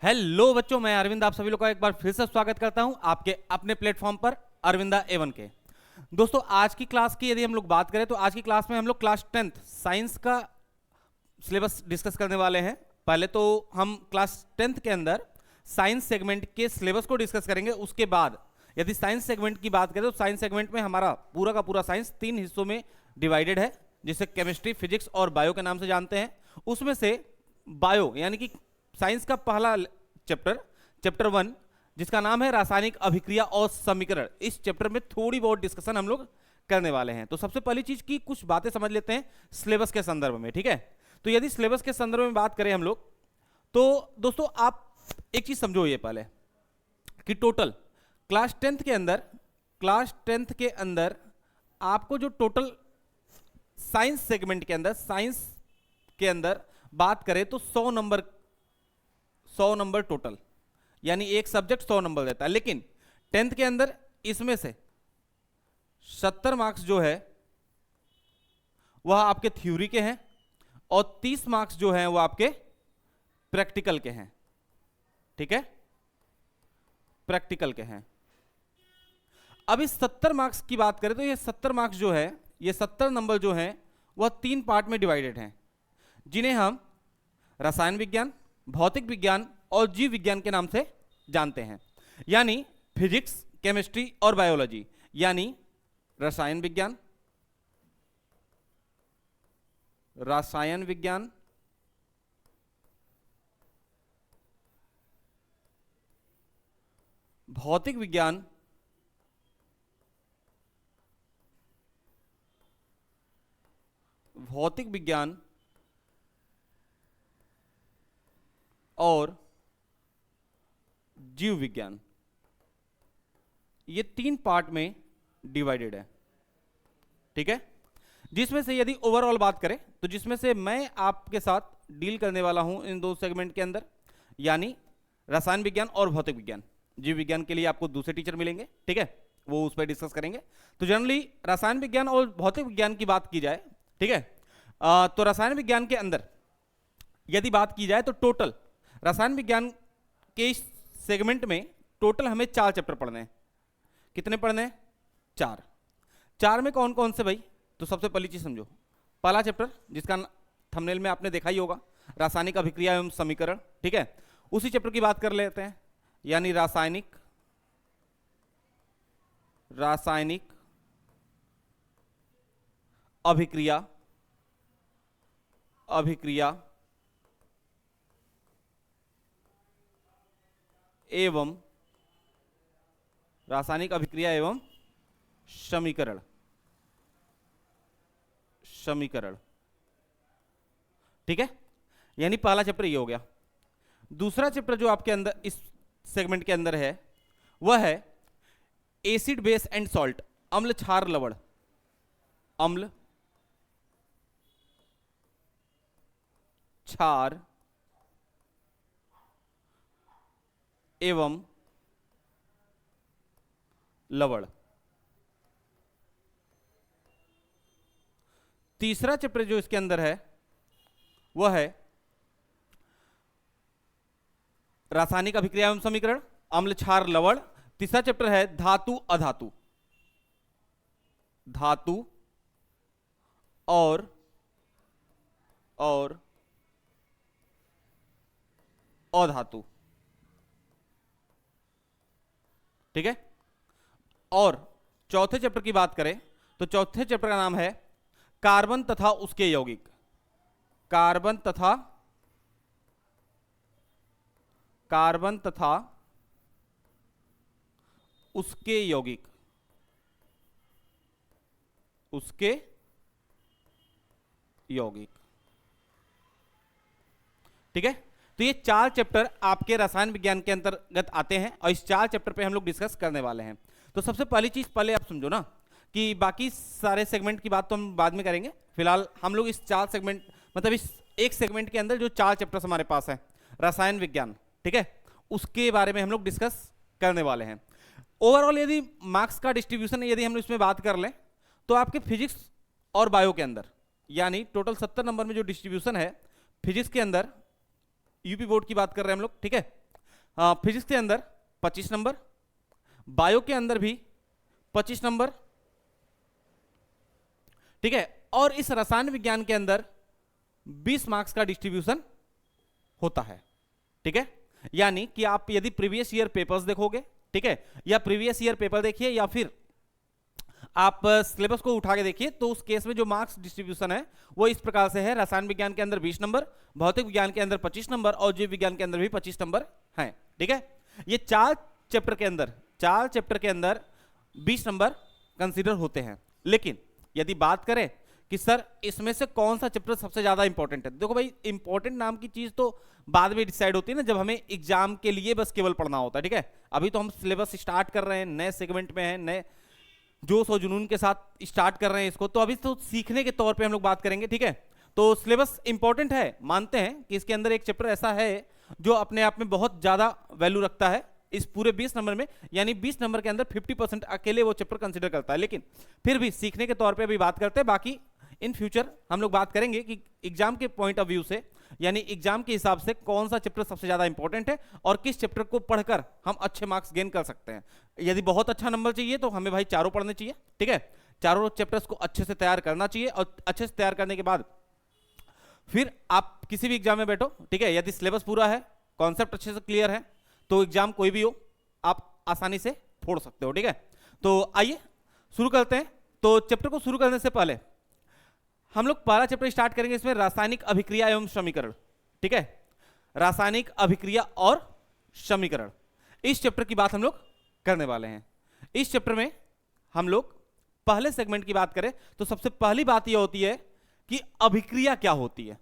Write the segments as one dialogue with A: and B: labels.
A: Hello बच्चों, मैं अरविंद आप सभी लोग का एक बार फिर से स्वागत करता हूं आपके अपने प्लेटफॉर्म पर अरविंदा A1 के। दोस्तों, आज की क्लास की यदि हम लोग बात करें तो आज की क्लास में हम लोग क्लास 10th साइंस का सिलेबस डिस्कस करने वाले हैं। पहले तो हम क्लास 10th के अंदर साइंस सेगमेंट के सिलेबस को डिस्कस करेंगे। उसके बाद यदि साइंस सेगमेंट की बात करें तो साइंस सेगमेंट में हमारा पूरा का पूरा साइंस 3 हिस्सों में डिवाइडेड है, जिसे केमिस्ट्री, फिजिक्स और बायो के नाम से जानते हैं। उसमें से बायो यानी कि साइंस का पहला चैप्टर 1, जिसका नाम है रासायनिक अभिक्रिया और समीकरण, इस चैप्टर में थोड़ी बहुत डिस्कशन हम लोग करने वाले हैं। तो सबसे पहली चीज की कुछ बातें समझ लेते हैं सिलेबस के संदर्भ में, ठीक है। तो यदि सिलेबस के संदर्भ में बात करें हम लोग, तो दोस्तों आप एक चीज समझो ये पहले कि टोटल क्लास 10th के अंदर आपको जो टोटल साइंस सेगमेंट के अंदर बात करें तो 100 नंबर टोटल, यानी एक सब्जेक्ट 100 नंबर देता है। लेकिन 10th के अंदर इसमें से 70 मार्क्स जो है वह आपके थ्योरी के हैं और 30 मार्क्स जो हैं वो आपके प्रैक्टिकल के हैं, ठीक है, प्रैक्टिकल के हैं। अब इस 70 मार्क्स की बात करें तो ये 70 मार्क्स जो है, ये 70 नंबर जो हैं वह 3 पार्ट में डिवाइडेड हैं, जिन्हें हम रसायन विज्ञान, भौतिक विज्ञान और जीव विज्ञान के नाम से जानते हैं। यानी फिजिक्स, केमिस्ट्री और बायोलॉजी, यानी रसायन विज्ञान, भौतिक विज्ञान और जीव विज्ञान, ये 3 पार्ट में डिवाइडेड है, ठीक है। जिसमें से यदि ओवरऑल बात करें तो जिसमें से मैं आपके साथ डील करने वाला हूं इन 2 सेगमेंट के अंदर, यानी रसायन विज्ञान और भौतिक विज्ञान। जीव विज्ञान के लिए आपको दूसरे टीचर मिलेंगे, ठीक है, वो उस पर डिस्कस करेंगे। तो जनरली रसायन विज्ञान और भौतिक विज्ञान की बात की जाए, ठीक है, तो रसायन विज्ञान के अंदर यदि बात की जाए तो टोटल रसायन विज्ञान के इस सेगमेंट में टोटल हमें 4 चैप्टर पढ़ने हैं। कितने पढ़ने हैं? 4 में कौन कौन से भाई? तो सबसे पहली चीज समझो, पहला चैप्टर जिसका थंबनेल में आपने देखा ही होगा, रासायनिक अभिक्रिया एवं समीकरण, ठीक है। उसी चैप्टर की बात कर लेते हैं, यानी रासायनिक अभिक्रिया एवं समीकरण, ठीक है। यानी पहला चैप्टर ये हो गया। दूसरा चैप्टर जो आपके अंदर इस सेगमेंट के अंदर है वह है एसिड, बेस एंड सॉल्ट, अम्ल, क्षार, लवण, अम्ल, क्षार एवं लवण। तीसरा चैप्टर जो इसके अंदर है वह है रासायनिक अभिक्रिया एवं समीकरण, अम्ल, क्षार, लवण। तीसरा चैप्टर है धातु, अधातु, और अधातु, ठीक है। और चौथे चैप्टर की बात करें तो चौथे चैप्टर का नाम है कार्बन तथा उसके यौगिक, कार्बन तथा उसके यौगिक, ठीक है। तो ये 4 चैप्टर आपके रसायन विज्ञान के अंतर्गत आते हैं और इस 4 चैप्टर पे हम लोग डिस्कस करने वाले हैं। तो सबसे पहली चीज पहले आप समझो ना कि बाकी सारे सेगमेंट की बात तो हम बाद में करेंगे। फिलहाल हम लोग इस 4 सेगमेंट, मतलब इस एक सेगमेंट के अंदर जो 4 चैप्टर्स हमारे पास हैं रसायन विज्ञान, ठीक है, उसके बारे में हम लोग डिस्कस करने वाले हैं। ओवरऑल यदि मार्क्स का डिस्ट्रीब्यूशन यदि हम इसमें बात कर लें तो आपके फिजिक्स और बायो के अंदर, यानी टोटल 70 नंबर में जो डिस्ट्रीब्यूशन है फिजिक्स के अंदर, यूपी बोर्ड की बात कर रहे हैं हम लोग, ठीक है, फिजिक्स के अंदर 25 नंबर, बायो के अंदर भी 25 नंबर, ठीक है, और इस रसायन विज्ञान के अंदर 20 मार्क्स का डिस्ट्रीब्यूशन होता है, ठीक है। यानी कि आप यदि प्रीवियस ईयर पेपर्स देखोगे, ठीक है, या प्रीवियस ईयर पेपर देखिए या फिर आप सिलेबस को उठा के देखिए, तो उस केस में जो मार्क्स डिस्ट्रीब्यूशन है वो इस प्रकार से है। रसायन विज्ञान के अंदर 20 नंबर, भौतिक विज्ञान के अंदर 25 नंबर और जीव विज्ञान के अंदर भी 25 नंबर हैं, ठीक है। ये चार चैप्टर के अंदर 20 नंबर कंसीडर होते हैं। लेकिन यदि बात करें कि सर इसमें से कौन सा चैप्टर सबसे ज्यादा इंपॉर्टेंट है, देखो भाई इंपॉर्टेंट नाम की चीज तो बाद में डिसाइड होती है ना, जब हमें एग्जाम के लिए बस केवल पढ़ना होता है, ठीक है। अभी तो हम सिलेबस स्टार्ट कर रहे हैं, नए सेगमेंट में हैं, नए जोश और जुनून के साथ स्टार्ट कर रहे हैं इसको, तो अभी तो सीखने के तौर पे हम लोग बात करेंगे, ठीक है। तो सिलेबस इंपॉर्टेंट है, मानते हैं कि इसके अंदर एक चैप्टर ऐसा है जो अपने आप में बहुत ज्यादा वैल्यू रखता है इस पूरे 20 नंबर में, यानी 20 नंबर के अंदर 50% अकेले वो चैप्टर कंसीडर करता है। लेकिन फिर भी सीखने के तौर पे अभी बात करते हैं, बाकी इन फ्यूचर हम लोग बात करेंगे कि एग्जाम के पॉइंट ऑफ व्यू से, यानी एग्जाम के हिसाब से कौन सा चैप्टर सबसे ज्यादा इंपॉर्टेंट है और किस चैप्टर को पढ़कर हम अच्छे मार्क्स गेन कर सकते हैं। यदि बहुत अच्छा नंबर चाहिए तो हमें भाई चारों पढ़ने चाहिए, ठीक है, चारों चैप्टर्स को अच्छे से तैयार करना चाहिए और अच्छे से तैयार करने के बाद फिर आप किसी भी एग्जाम में बैठो, ठीक है। यदि सिलेबस पूरा है, कॉन्सेप्ट अच्छे से क्लियर है, तो एग्जाम कोई भी हो आप आसानी से फोड़ सकते हो, ठीक है। तो आइए शुरू करते हैं। तो चैप्टर को शुरू करने से पहले हम लोग पहला चैप्टर स्टार्ट करेंगे, इसमें रासायनिक अभिक्रिया एवं समीकरण, ठीक है, रासायनिक अभिक्रिया और समीकरण, इस चैप्टर की बात हम लोग करने वाले हैं। इस चैप्टर में हम लोग पहले सेगमेंट की बात करें तो सबसे पहली बात यह होती है कि अभिक्रिया क्या होती है,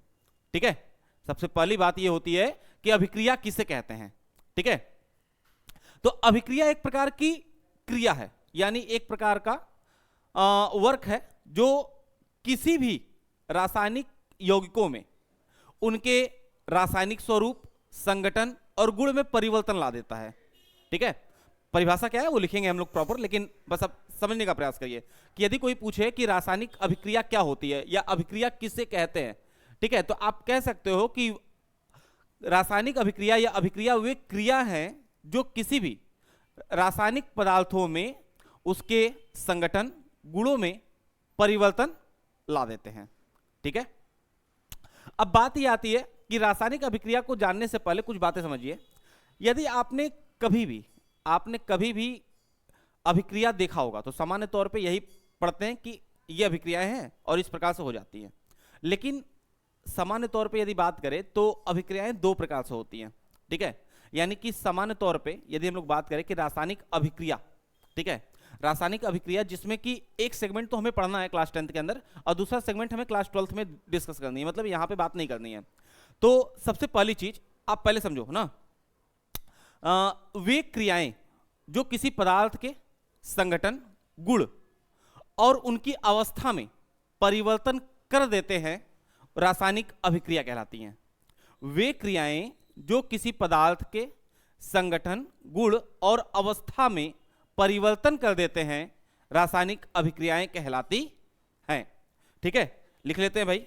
A: ठीक है। सबसे पहली बात यह होती है कि अभिक्रिया किसे कहते हैं, ठीक है। तो अभिक्रिया एक प्रकार की क्रिया है, यानी एक प्रकार का वर्क है जो किसी भी रासायनिक यौगिकों में उनके रासायनिक स्वरूप, संगठन और गुण में परिवर्तन ला देता है, ठीक है। परिभाषा क्या है वो लिखेंगे हम लोग प्रॉपर, लेकिन बस अब समझने का प्रयास करिए कि यदि कोई पूछे कि रासायनिक अभिक्रिया क्या होती है या अभिक्रिया किसे कहते हैं, ठीक है, तो आप कह सकते हो कि रासायनिक अभिक्रिया या अभिक्रिया वे क्रिया है जो किसी भी रासायनिक पदार्थों में उसके संगठन, गुणों में परिवर्तन ला देते हैं, ठीक है। अब बात ये आती है कि रासायनिक अभिक्रिया को जानने से पहले कुछ बातें समझिए। यदि आपने कभी भी अभिक्रिया देखा होगा तो सामान्य तौर पे यही पढ़ते हैं कि ये अभिक्रियाएं हैं और इस प्रकार से हो जाती हैं। लेकिन सामान्य तौर पे यदि बात करें तो अभिक्रियाएं दो प्रकार से होती हैं, ठीक है। यानी कि सामान्य तौर पे यदि हम लोग बात करें कि रासायनिक अभिक्रिया, ठीक है, रासायनिक अभिक्रिया जिसमें कि एक सेगमेंट तो हमें पढ़ना है क्लास 10th के अंदर और दूसरा सेगमेंट हमें क्लास 12th में डिस्कस करनी है, मतलब यहाँ पे बात नहीं करनी है। तो सबसे पहली चीज आप पहले समझो ना, वे क्रियाएं जो किसी पदार्थ के संगठन, गुण और उनकी अवस्था में परिवर्तन कर देते हैं, रासायनिक अभिक्रिया कहलाती हैं। वे क्रियाएं जो किसी पदार्थ के संगठन, गुण और अवस्था में परिवर्तन कर देते हैं, रासायनिक अभिक्रियाएं कहलाती हैं, ठीक है। लिख लेते हैं भाई,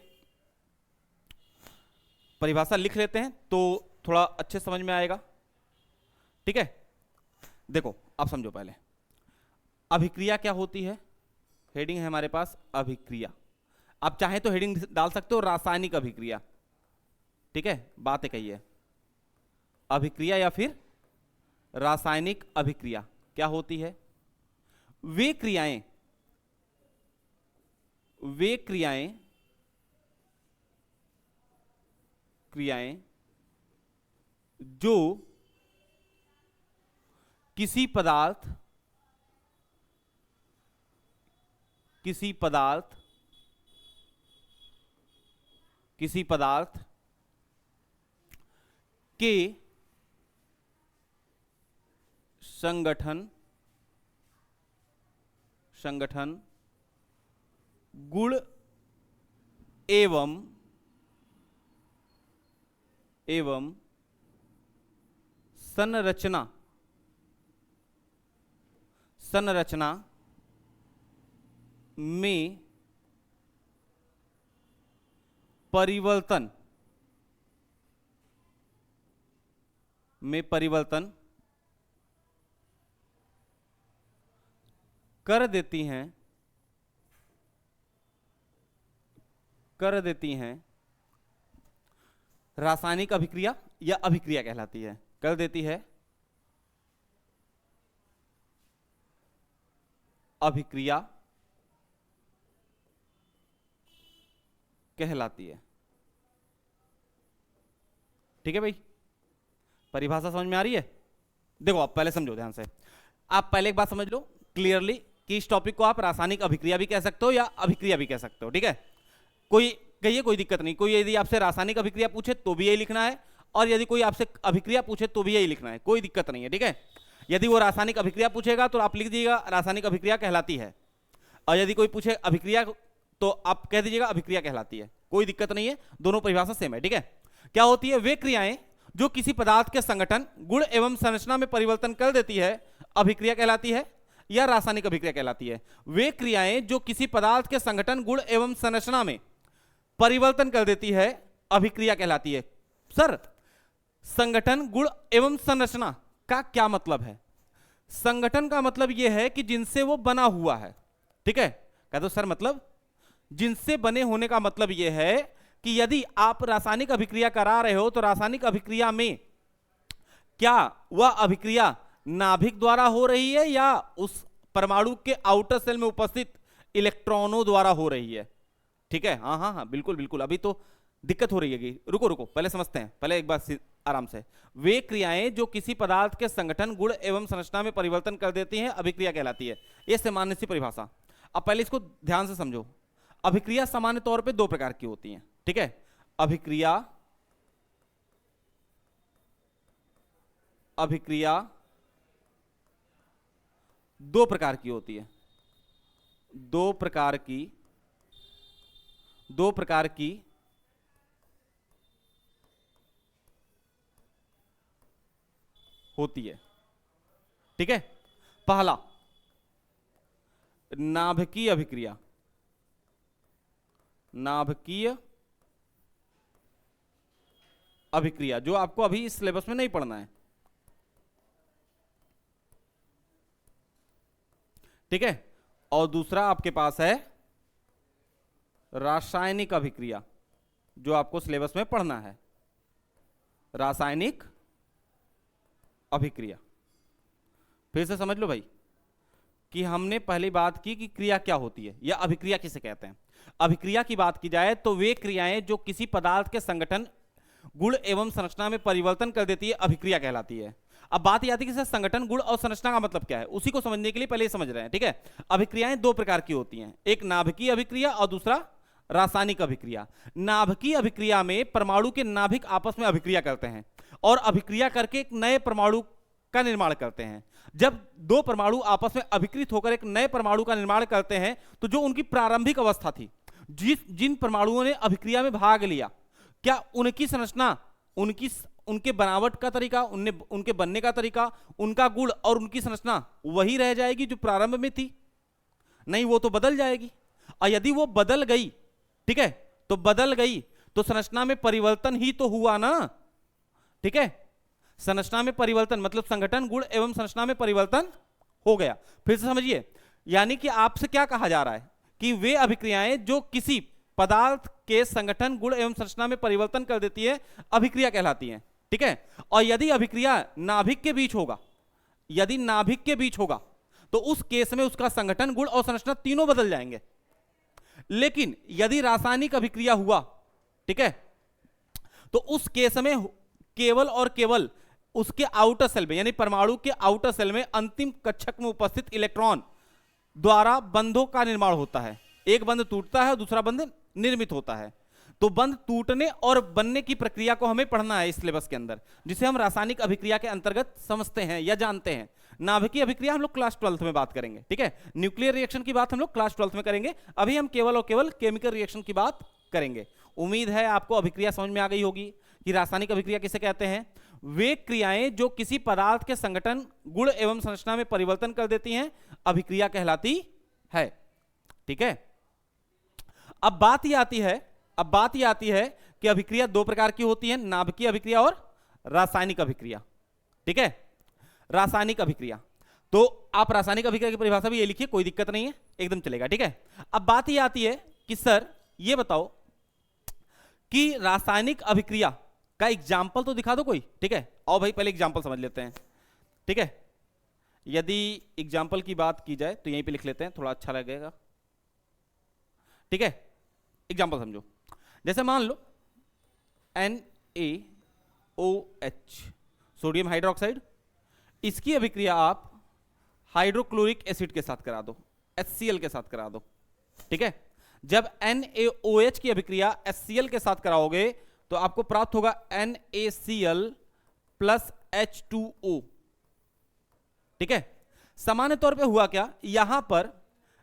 A: परिभाषा लिख लेते हैं तो थोड़ा अच्छे समझ में आएगा, ठीक है। देखो आप समझो पहले अभिक्रिया क्या होती है। हेडिंग है हमारे पास अभिक्रिया, आप चाहे तो हेडिंग डाल सकते हो रासायनिक अभिक्रिया, ठीक है, बात एक ही है। अभिक्रिया या फिर रासायनिक अभिक्रिया क्या होती है? वे क्रियाएं जो किसी पदार्थ के संगठन, गुण एवं संरचना में परिवर्तन में परिवर्तन कर देती हैं रासायनिक अभिक्रिया या अभिक्रिया कहलाती है। कर देती है अभिक्रिया कहलाती है। ठीक है भाई, परिभाषा समझ में आ रही है? देखो आप पहले समझो ध्यान से, आप पहले एक बात समझ लो क्लियरली कि इस टॉपिक को आप रासायनिक अभिक्रिया भी कह सकते हो या अभिक्रिया भी कह सकते हो। ठीक है, कोई कहिए, कोई दिक्कत नहीं। कोई यदि आपसे रासायनिक अभिक्रिया पूछे तो भी यही लिखना है, और यदि कोई आपसे अभिक्रिया पूछे तो भी यही लिखना है, कोई दिक्कत नहीं है। ठीक है, यदि वो रासायनिक अभिक्रिया पूछेगा तो आप लिख दीजिएगा रासायनिक अभिक्रिया कहलाती है, और यदि कोई पूछे अभिक्रिया तो आप कह दीजिएगा अभिक्रिया कहलाती है, कोई दिक्कत नहीं है, दोनों परिभाषा सेम है। ठीक है, क्या होती है? वे क्रियाएं जो किसी पदार्थ के संगठन, गुण एवं संरचना में परिवर्तन कर देती है, अभिक्रिया कहलाती है या रासायनिक अभिक्रिया कहलाती है। वे क्रियाएं जो किसी पदार्थ के संगठन, गुण एवं संरचना में परिवर्तन कर देती है, अभिक्रिया कहलाती है। सर, संगठन, गुण एवं संरचना का क्या मतलब है? संगठन का मतलब यह है कि जिनसे वो बना हुआ है। ठीक है, कह दो सर मतलब जिनसे बने होने का मतलब यह है कि यदि आप रासायनिक अभिक्रिया करा रहे हो तो रासायनिक अभिक्रिया में क्या वह अभिक्रिया नाभिक द्वारा हो रही है या उस परमाणु के आउटर सेल में उपस्थित इलेक्ट्रॉनों द्वारा हो रही है। ठीक है, हाँ हाँ हाँ, बिल्कुल बिल्कुल, अभी तो दिक्कत हो रही है। रुको रुको, पहले समझते हैं, पहले एक बार आराम से। वे क्रियाएं जो किसी पदार्थ के संगठन, गुण एवं संरचना में परिवर्तन कर देती हैं, अभिक्रिया कहलाती है। यह सामान्य सी परिभाषा। अब पहले इसको ध्यान से समझो। अभिक्रिया सामान्य तौर पे दो प्रकार की होती हैं। ठीक है, अभिक्रिया दो प्रकार की होती है। दो प्रकार की होती है। ठीक है, पहला नाभिकीय अभिक्रिया। नाभिकीय अभिक्रिया जो आपको अभी इस सिलेबस में नहीं पढ़ना है। ठीक है, और दूसरा आपके पास है रासायनिक अभिक्रिया जो आपको सिलेबस में पढ़ना है। रासायनिक अभिक्रिया फिर से समझ लो भाई कि हमने पहली बात की कि क्रिया क्या होती है या अभिक्रिया किसे कहते हैं। अभिक्रिया की बात की जाए तो वे क्रियाएं जो किसी पदार्थ के संगठन, गुण एवं संरचना में परिवर्तन कर देती है, अभिक्रिया कहलाती है। अब बात यह आती है कि संगठन, गुण और संरचना का मतलब क्या है, उसी को समझने के लिए पहले समझ रहे हैं। ठीक है, अभिक्रियाएं दो प्रकार की होती हैं, एक नाभिकीय अभिक्रिया और दूसरा रासायनिक अभिक्रिया। नाभिकीय अभिक्रिया में परमाणु के नाभिक आपस में अभिक्रिया करते हैं और अभिक्रिया करके एक नए परमाणु का निर्माण करते हैं। जब दो परमाणु आपस में अभिकृत होकर एक नए परमाणु का निर्माण करते हैं तो जो उनकी प्रारंभिक अवस्था थी, जिन परमाणुओं ने अभिक्रिया में भाग लिया, क्या उनकी संरचना, उनके बनावट का तरीका, उनके बनने का तरीका, उनका गुण और उनकी संरचना वही रह जाएगी जो प्रारंभ में थी? नहीं, वो तो बदल जाएगी। और यदि वो बदल गई, ठीक है, तो बदल गई तो संरचना में परिवर्तन ही तो हुआ ना। ठीक है, संरचना में परिवर्तन मतलब संगठन, गुण एवं संरचना में परिवर्तन हो गया। फिर से समझिए, यानी कि आपसे क्या कहा जा रहा है कि वे अभिक्रियाएं जो किसी पदार्थ के संगठन, गुण एवं संरचना में परिवर्तन कर देती है, अभिक्रिया कहलाती है। ठीक है, और यदि अभिक्रिया नाभिक के बीच होगा, यदि नाभिक के बीच होगा तो उस केस में उसका संगठन, गुण और संरचना तीनों बदल जाएंगे। लेकिन यदि रासायनिक अभिक्रिया हुआ, ठीक है, तो उस केस में केवल और केवल उसके आउटर सेल में यानी परमाणु के आउटर सेल में अंतिम कक्षक में उपस्थित इलेक्ट्रॉन द्वारा बंधों का निर्माण होता है। एक बंध टूटता है और दूसरा बंध निर्मित होता है। तो बंध टूटने और बनने की प्रक्रिया को हमें पढ़ना है इस सिलेबस के अंदर, जिसे हम रासायनिक अभिक्रिया के अंतर्गत समझते हैं या जानते हैं। नाभिकीय अभिक्रिया हम लोग क्लास 12th में बात करेंगे। ठीक है, न्यूक्लियर रिएक्शन की बात हम लोग क्लास 12th में करेंगे। अभी हम केवल और केवल केमिकल रिएक्शन की बात करेंगे। उम्मीद है आपको अभिक्रिया समझ में आ गई होगी कि रासायनिक अभिक्रिया किसे कहते हैं। वे क्रियाएं जो किसी पदार्थ के संगठन, गुण एवं संरचना में परिवर्तन कर देती हैं, अभिक्रिया कहलाती है। ठीक है, अब बात यह आती है कि अभिक्रिया दो प्रकार की होती है, नाभिकीय अभिक्रिया और रासायनिक अभिक्रिया। ठीक है। रासायनिक अभिक्रिया, तो आप रासायनिक अभिक्रिया की परिभाषा भी ये लिखिए, कोई दिक्कत नहीं है, एकदम चलेगा। ठीक है, अब बात ये आती है कि सर ये बताओ कि रासायनिक अभिक्रिया का एग्जाम्पल तो दिखा दो कोई। ठीक है, आओ भाई पहले एग्जाम्पल समझ लेते हैं। ठीक है, यदि एग्जाम्पल की बात की जाए तो यहीं पे लिख लेते हैं, थोड़ा अच्छा लगेगा। ठीक है, एग्जाम्पल समझो, जैसे मान लो NaOH सोडियम हाइड्रोक्साइड, इसकी अभिक्रिया आप हाइड्रोक्लोरिक एसिड के साथ करा दो, HCl के साथ करा दो। ठीक है, जब NaOH की अभिक्रिया HCl के साथ कराओगे तो आपको प्राप्त होगा NaCl प्लस H2O। ठीक है, सामान्य तौर पे हुआ क्या, यहां पर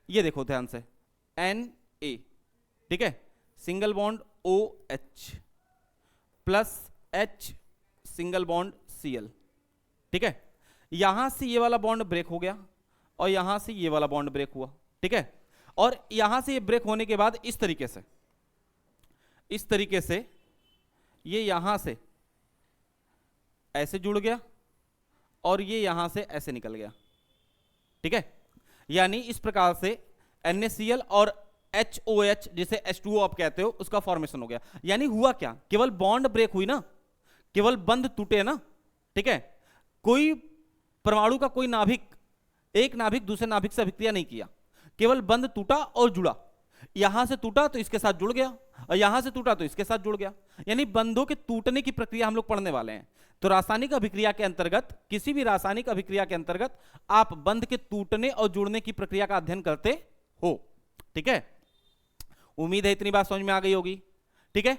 A: ये देखो ध्यान से, Na, ठीक है, single bond OH plus H single bond Cl। ठीक है, यहां से ये वाला बॉन्ड ब्रेक हो गया और यहां से ये वाला बॉन्ड ब्रेक हुआ। ठीक है, और यहां से ये ब्रेक होने के बाद इस तरीके से ये यहां से ऐसे जुड़ गया और ये यहां से ऐसे निकल गया। ठीक है, यानी इस प्रकार से NaCl और HOH जिसे H2O आप कहते हो उसका फॉर्मेशन हो गया। यानी हुआ क्या, केवल बॉन्ड ब्रेक हुई ना, केवल बंध टूटे ना। ठीक है, कोई परमाणु का कोई नाभिक, एक नाभिक दूसरे नाभिक से अभिक्रिया नहीं किया, केवल बंध टूटा और जुड़ा। यहां से टूटा तो इसके साथ जुड़ गया और यहां से टूटा तो इसके साथ जुड़ गया, यानी बंधों के टूटने की प्रक्रिया हम लोग पढ़ने वाले हैं। तो रासायनिक अभिक्रिया के अंतर्गत, किसी भी रासायनिक अभिक्रिया के अंतर्गत आप बंध के टूटने और जुड़ने की प्रक्रिया का अध्ययन करते हो। ठीक है, उम्मीद है इतनी बात समझ में आ गई होगी। ठीक है,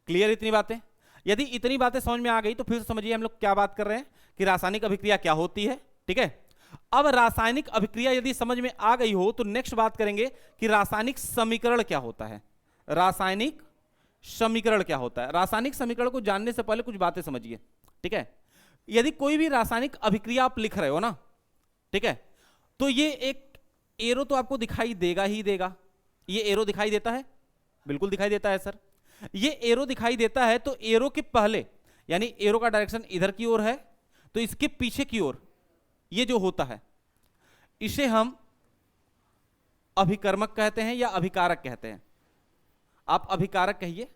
A: क्लियर इतनी बातें? यदि इतनी बातें समझ में आ गई तो फिर समझिए हम लोग क्या बात कर रहे हैं कि रासायनिक अभिक्रिया क्या होती है। ठीक है, अब रासायनिक अभिक्रिया यदि समझ में आ गई हो तो नेक्स्ट बात करेंगे कि रासायनिक समीकरण क्या होता है। रासायनिक समीकरण क्या होता है? रासायनिक समीकरण को जानने से पहले कुछ बातें समझिए। ठीक है, यदि कोई भी रासायनिक अभिक्रिया आप लिख रहे हो ना, ठीक है, तो ये एक एरो तो आपको दिखाई देगा ही देगा। ये एरो दिखाई देता है, बिल्कुल दिखाई देता है सर। ये एरो दिखाई देता है तो एरो के पहले, यानी एरो का डायरेक्शन इधर की ओर है, तो इसके पीछे की ओर ये जो होता है इसे हम अभिकर्मक कहते हैं या अभिकारक कहते हैं। आप अभिकारक कहिए,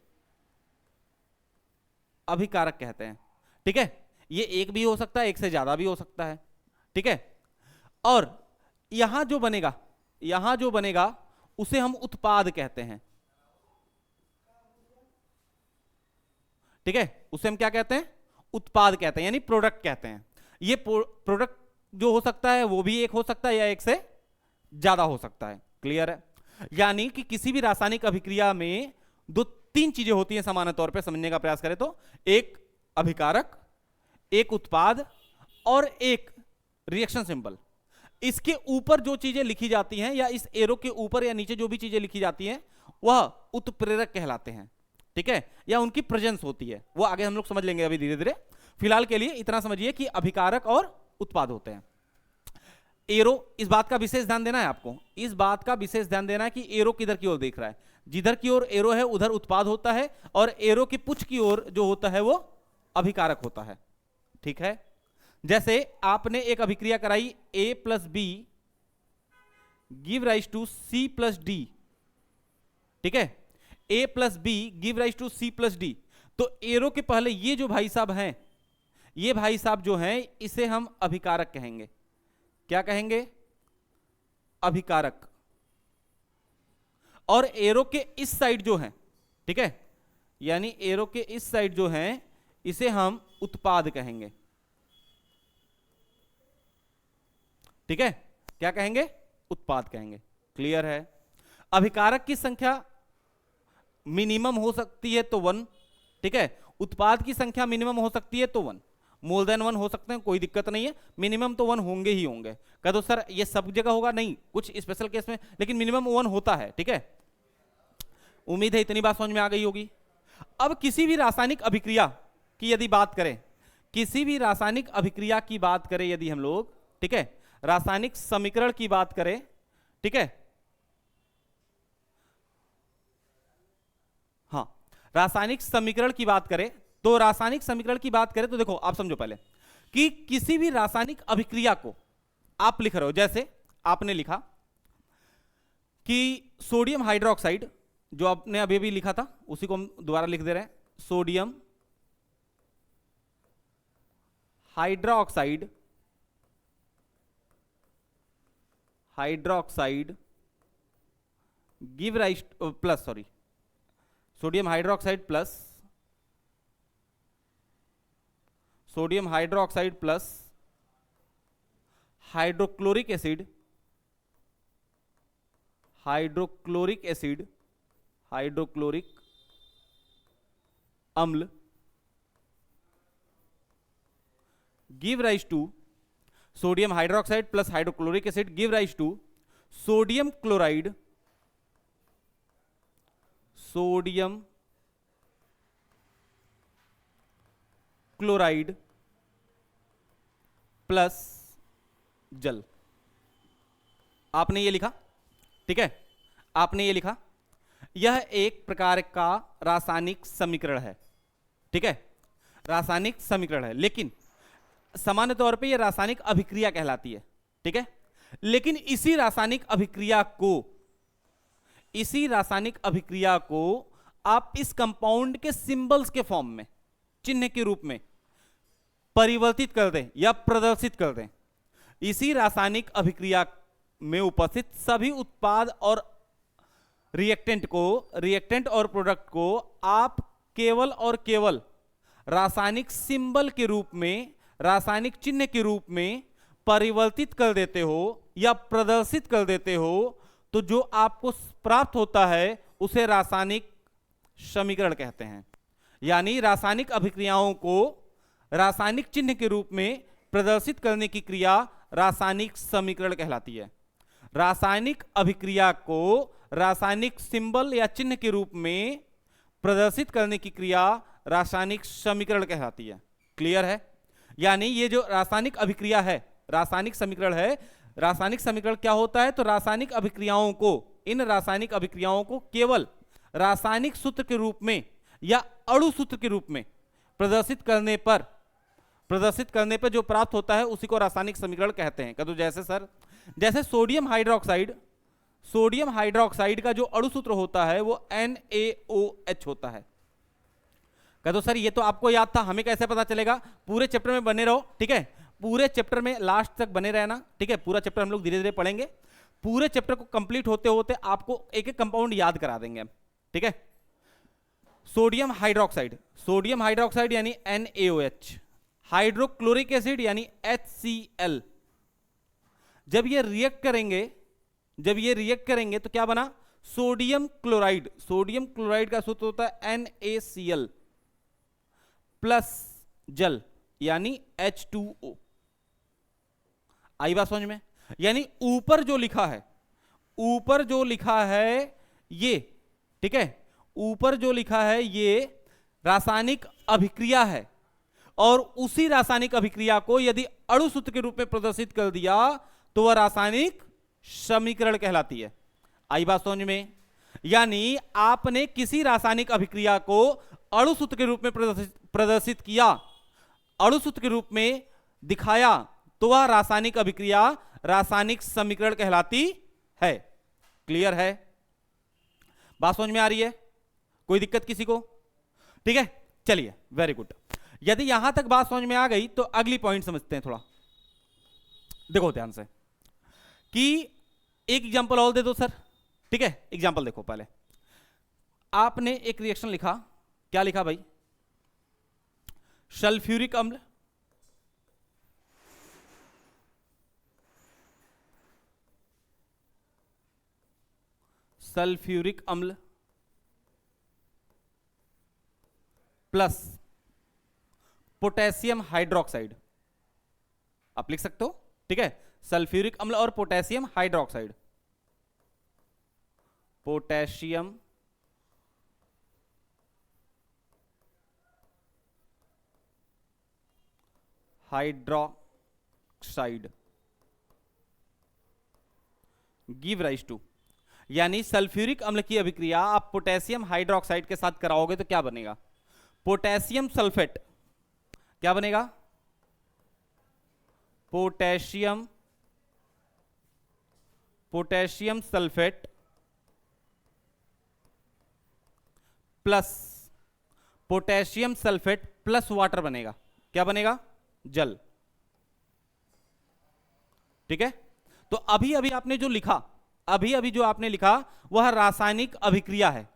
A: अभिकारक कहते हैं। ठीक है, ये एक भी हो सकता है, एक से ज्यादा भी हो सकता है। ठीक है, और यहां जो बनेगा उसे हम उत्पाद कहते हैं। ठीक है, उसे हम क्या कहते हैं? उत्पाद कहते हैं, यानी प्रोडक्ट कहते हैं। ये प्रोडक्ट जो हो सकता है वो भी एक हो सकता है या एक से ज्यादा हो सकता है। क्लियर है? यानी कि किसी भी रासायनिक अभिक्रिया में दो तीन चीजें होती हैं सामान्य तौर पे, समझने का प्रयास करें तो, एक अभिकारक, एक उत्पाद और एक रिएक्शन सिंबल। इसके ऊपर जो चीजें लिखी जाती हैं या इस एरो के ऊपर या नीचे जो भी चीजें लिखी जाती हैं वह उत्प्रेरक कहलाते हैं। ठीक है, या उनकी प्रेजेंस होती है, वो आगे हम लोग समझ लेंगे अभी धीरे धीरे। फिलहाल के लिए इतना समझिए कि अभिकारक और उत्पाद होते हैं। एरो, इस बात का विशेष ध्यान देना है आपको, इस बात का विशेष ध्यान देना है कि एरो किधर की ओर देख रहा है। जिधर की ओर एरो है उधर उत्पाद होता है और एरो की पुच्छ की ओर जो होता है वो अभिकारक होता है। ठीक है, जैसे आपने एक अभिक्रिया कराई A plus B give rise to C plus D. ठीक है, A plus B give rise to C plus D, तो एरो के पहले ये जो भाई साहब हैं, ये भाई साहब जो हैं, इसे हम अभिकारक कहेंगे। क्या कहेंगे? अभिकारक। और एरो के इस साइड जो है, ठीक है, यानी एरो के इस साइड जो है इसे हम उत्पाद कहेंगे। ठीक है, क्या कहेंगे? उत्पाद कहेंगे। क्लियर है? अभिकारक की संख्या मिनिमम हो सकती है तो 1, ठीक है, उत्पाद की संख्या मिनिमम हो सकती है तो 1, मोर देन 1 हो सकते हैं, कोई दिक्कत नहीं है, मिनिमम तो 1 होंगे ही होंगे। कह दो सर ये सब जगह होगा, नहीं, कुछ स्पेशल केस में, लेकिन मिनिमम 1 होता है। ठीक है, उम्मीद है इतनी बात समझ में आ गई होगी। अब किसी भी रासायनिक अभिक्रिया की यदि बात करें, किसी भी रासायनिक अभिक्रिया की बात करें यदि हम लोग, ठीक है, रासायनिक समीकरण की बात करें, ठीक है, हाँ, रासायनिक समीकरण की बात करें तो रासायनिक समीकरण की बात करें तो देखो आप समझो पहले कि किसी भी रासायनिक अभिक्रिया को आप लिख रहे हो, जैसे आपने लिखा कि सोडियम हाइड्रोक्साइड, जो आपने अभी भी लिखा था उसी को हम दोबारा लिख दे रहे हैं, sodium hydroxide give rise plus sorry sodium hydroxide plus hydrochloric अम्ल give rise to sodium hydroxide plus hydrochloric acid give rise to sodium chloride plus जल। आपने ये लिखा, ठीक है, आपने ये लिखा, यह एक प्रकार का रासायनिक समीकरण है, ठीक है, रासायनिक समीकरण है, लेकिन सामान्य तौर पे यह रासायनिक अभिक्रिया कहलाती है, ठीक है। लेकिन इसी रासायनिक अभिक्रिया को आप इस कंपाउंड के सिंबल्स के फॉर्म में, चिन्ह के रूप में परिवर्तित कर दें या प्रदर्शित कर दें। इसी रासायनिक अभिक्रिया में उपस्थित सभी उत्पाद और रिएक्टेंट और प्रोडक्ट को आप केवल और केवल रासायनिक सिंबल के रूप में, रासायनिक चिन्ह के रूप में परिवर्तित कर देते हो या प्रदर्शित कर देते हो, तो जो आपको प्राप्त होता है उसे रासायनिक समीकरण कहते हैं। यानी रासायनिक अभिक्रियाओं को रासायनिक चिन्ह के रूप में प्रदर्शित करने की क्रिया रासायनिक समीकरण कहलाती है। रासायनिक अभिक्रिया को रासायनिक सिंबल या चिन्ह के रूप में प्रदर्शित करने की क्रिया रासायनिक समीकरण कहलाती है। क्लियर है? यानी ये जो रासायनिक अभिक्रिया है, रासायनिक समीकरण है, रासायनिक समीकरण क्या होता है? तो रासायनिक अभिक्रियाओं को, इन रासायनिक अभिक्रियाओं को केवल रासायनिक सूत्र के रूप में या अणु सूत्र के रूप में प्रदर्शित करने पर जो प्राप्त होता है उसी को रासायनिक समीकरण कहते हैं। तो जैसे सर, जैसे सोडियम हाइड्रोक्साइड का जो अणु सूत्र होता है वो NaOH होता है। तो सर ये तो आपको याद था, हमें कैसे पता चलेगा? पूरे चैप्टर में बने रहो, ठीक है, पूरे चैप्टर में लास्ट तक बने रहना, ठीक है। पूरा चैप्टर हम लोग धीरे धीरे पढ़ेंगे, पूरे चैप्टर को कंप्लीट होते होते आपको एक एक कंपाउंड याद करा देंगे, ठीक है। सोडियम हाइड्रोक्साइड यानी NaOH, हाइड्रोक्लोरिक एसिड यानी HCl। जब ये रिएक्ट करेंगे तो क्या बना? सोडियम क्लोराइड का सूत्र होता है NaCl प्लस जल यानी H2O। आई बात समझ में? यानी ऊपर जो लिखा है ये, ठीक है, ऊपर जो लिखा है ये रासायनिक अभिक्रिया है, और उसी रासायनिक अभिक्रिया को यदि अणु सूत्र के रूप में प्रदर्शित कर दिया तो वह रासायनिक समीकरण कहलाती है। आई बात समझ में? यानी आपने किसी रासायनिक अभिक्रिया को अणु सूत्र के रूप में प्रदर्शित किया, अणु सूत्र के रूप में दिखाया, तो वह रासायनिक अभिक्रिया रासायनिक समीकरण कहलाती है। क्लियर है? बात समझ में आ रही है? कोई दिक्कत किसी को? ठीक है, चलिए, वेरी गुड। यदि यहां तक बात समझ में आ गई तो अगली पॉइंट समझते हैं थोड़ा। देखो ध्यान से कि एक एग्जांपल और दे दो सर, ठीक है। एग्जांपल देखो, पहले आपने एक रिएक्शन लिखा, क्या लिखा भाई? सल्फ्यूरिक अम्ल प्लस पोटेशियम हाइड्रोक्साइड। आप लिख सकते हो, ठीक है, सल्फ्यूरिक अम्ल और potassium hydroxide, potassium hydroxide give rise to, यानी सल्फ्यूरिक अम्ल की अभिक्रिया आप पोटेशियम हाइड्रोक्साइड के साथ कराओगे तो क्या बनेगा? Potassium sulphate. क्या बनेगा? Potassium sulphate plus potassium sulphate plus water बनेगा। क्या बनेगा? जल। ठीक है। तो अभी अभी आपने जो लिखा, वह रासायनिक अभिक्रिया है।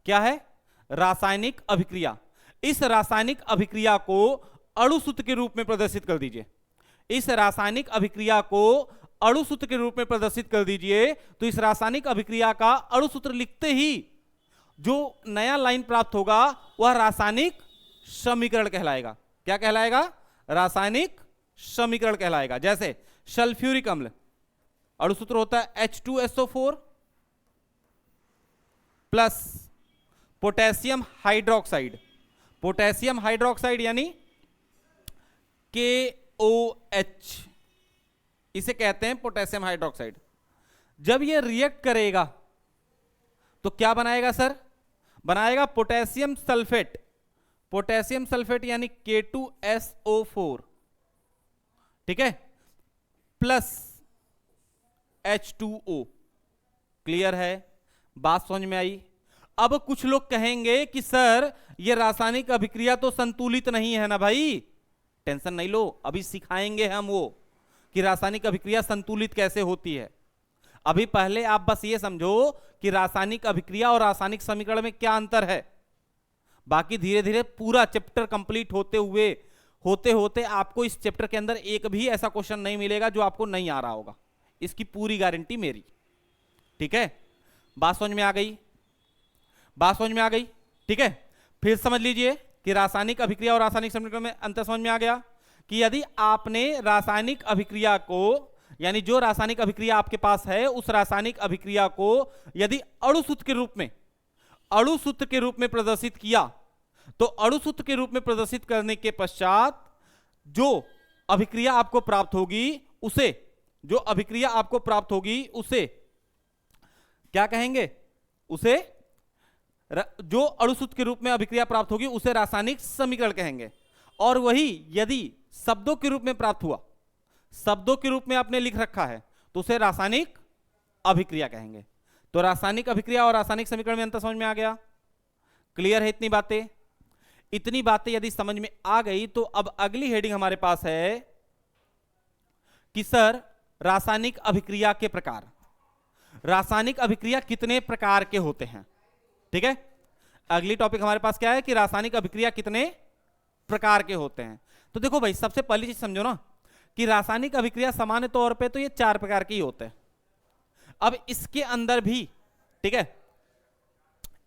A: क्या है? रासायनिक अभिक्रिया। इस रासायनिक अभिक्रिया को अणु सूत्र के रूप में प्रदर्शित कर दीजिए। इस रासायनिक अभिक्रिया को अणु सूत्र के रूप में प्रदर्शित कर दीजिए। तो इस रासायनिक अभिक्रिया का अणु सूत्र लिखते ही जो नया लाइन प्राप्त होगा वह रासायनिक समीकरण कहलाएगा। क्या कहलाएगा? रासायनिक समीकरण कहलाएगा। जैसे सल्फ्यूरिक अम्ल, अणु सूत्र होता है H2SO4 plus potassium hydroxide. Potassium hydroxide यानी KOH, इसे कहते हैं पोटेशियम हाइड्रोक्साइड। जब यह रिएक्ट करेगा तो क्या बनाएगा सर? बनाएगा पोटेशियम सल्फेट। पोटेशियम सल्फेट यानी K2SO4, ठीक है, प्लस H2O। क्लियर है? बात समझ में आई? अब कुछ लोग कहेंगे कि सर ये रासायनिक अभिक्रिया तो संतुलित नहीं है ना भाई। टेंशन नहीं लो, अभी सिखाएंगे हम वो कि रासायनिक अभिक्रिया संतुलित कैसे होती है। अभी पहले आप बस ये समझो कि रासायनिक अभिक्रिया और रासायनिक समीकरण में क्या अंतर है। बाकी धीरे धीरे पूरा चैप्टर कंप्लीट होते होते आपको इस चैप्टर के अंदर एक भी ऐसा क्वेश्चन नहीं मिलेगा जो आपको नहीं आ रहा होगा। इसकी पूरी गारंटी मेरी। ठीक है? बात समझ में आ गई? बात समझ में आ गई? ठीक है, फिर समझ लीजिए कि रासायनिक अभिक्रिया और रासायनिक समीकरण में अंतर समझ में आ गया कि यदि आपने रासायनिक अभिक्रिया को, यानी जो रासायनिक अभिक्रिया आपके पास है उस रासायनिक अभिक्रिया को यदि अणु सूत्र के रूप में प्रदर्शित किया, तो अणु सूत्र के रूप में प्रदर्शित करने के पश्चात जो अभिक्रिया आपको प्राप्त होगी उसे क्या कहेंगे? उसे जो अणु सूत्र के रूप में अभिक्रिया प्राप्त होगी उसे रासायनिक समीकरण कहेंगे। और वही यदि शब्दों के रूप में प्राप्त हुआ, शब्दों के रूप में आपने लिख रखा है, तो उसे रासायनिक अभिक्रिया कहेंगे। तो रासायनिक अभिक्रिया और रासायनिक समीकरण में अंतर समझ में आ गया? क्लियर है? इतनी बातें यदि समझ में आ गई तो अब अगली हेडिंग हमारे पास है कि सर रासायनिक अभिक्रिया के प्रकार। रासायनिक अभिक्रिया कितने प्रकार के होते हैं? ठीक है, अगली टॉपिक हमारे पास क्या है कि रासायनिक अभिक्रिया कितने प्रकार के होते हैं। तो देखो भाई, सबसे पहली चीज समझो ना कि रासायनिक अभिक्रिया सामान्य तौर पे तो ये 4 प्रकार के ही होते हैं। अब इसके अंदर भी, ठीक है,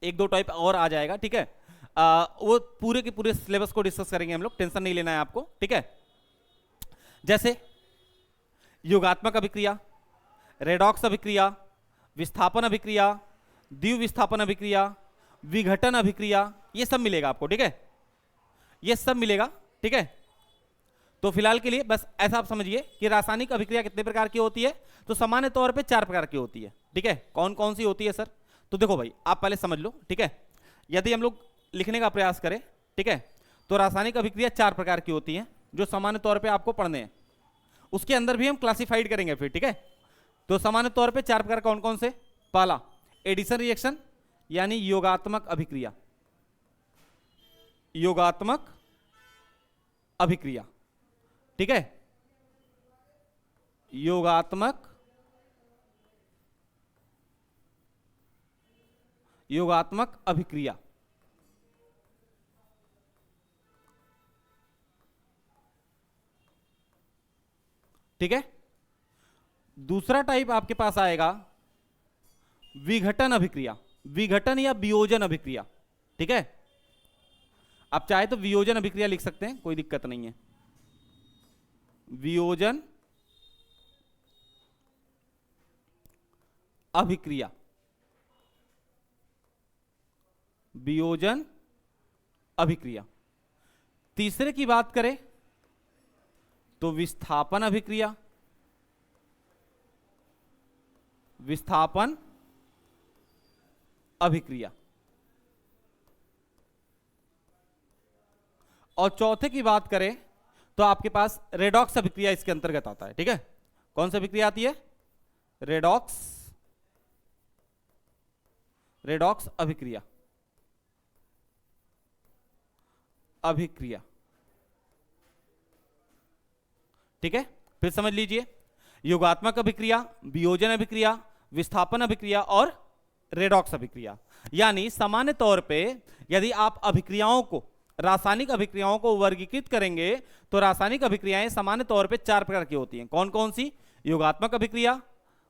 A: 1-2 टाइप और आ जाएगा। ठीक है, वो पूरे के पूरे सिलेबस को डिस्कस करेंगे हम लोग, टेंशन नहीं लेना है आपको। ठीक है, जैसे योगात्मक अभिक्रिया, रेडॉक्स अभिक्रिया, विस्थापन अभिक्रिया, द्विविस्थापन अभिक्रिया, विघटन अभिक्रिया, ये सब मिलेगा आपको। ठीक है, ये सब मिलेगा। ठीक है, तो फिलहाल के लिए बस ऐसा आप समझिए कि रासायनिक अभिक्रिया कितने प्रकार की होती है। तो सामान्य तौर पे 4 प्रकार की होती है। ठीक है, कौन कौन सी होती है सर? तो देखो भाई, आप पहले समझ लो। ठीक है, यदि हम लोग लिखने का प्रयास करें, ठीक है, तो रासायनिक अभिक्रिया 4 प्रकार की होती है जो सामान्य तौर पे आपको पढ़ने हैं। उसके अंदर भी हम क्लासिफाइड करेंगे फिर। ठीक है, तो सामान्य तौर पे 4 प्रकार कौन कौन से? पहला एडिशन रिएक्शन यानी योगात्मक अभिक्रिया। योगात्मक अभिक्रिया, ठीक है, योगात्मक अभिक्रिया। ठीक है, दूसरा टाइप आपके पास आएगा विघटन अभिक्रिया, विघटन या वियोजन अभिक्रिया। ठीक है, आप चाहे तो वियोजन अभिक्रिया लिख सकते हैं, कोई दिक्कत नहीं है। वियोजन अभिक्रिया, वियोजन अभिक्रिया। तीसरे की बात करें तो विस्थापन अभिक्रिया, विस्थापन अभिक्रिया। और चौथे की बात करें तो आपके पास रेडॉक्स अभिक्रिया इसके अंतर्गत आता है। ठीक है, कौन सी अभिक्रिया आती है? रेडॉक्स अभिक्रिया। ठीक है, फिर समझ लीजिए, योगात्मक अभिक्रिया, वियोजन अभिक्रिया, विस्थापन अभिक्रिया और रेडॉक्स अभिक्रिया। यानी सामान्य तौर पे यदि आप अभिक्रियाओं को, रासायनिक अभिक्रियाओं को वर्गीकृत करेंगे तो रासायनिक अभिक्रियाएं सामान्य तौर पे 4 प्रकार की होती हैं। कौन कौन सी? योगात्मक अभिक्रिया,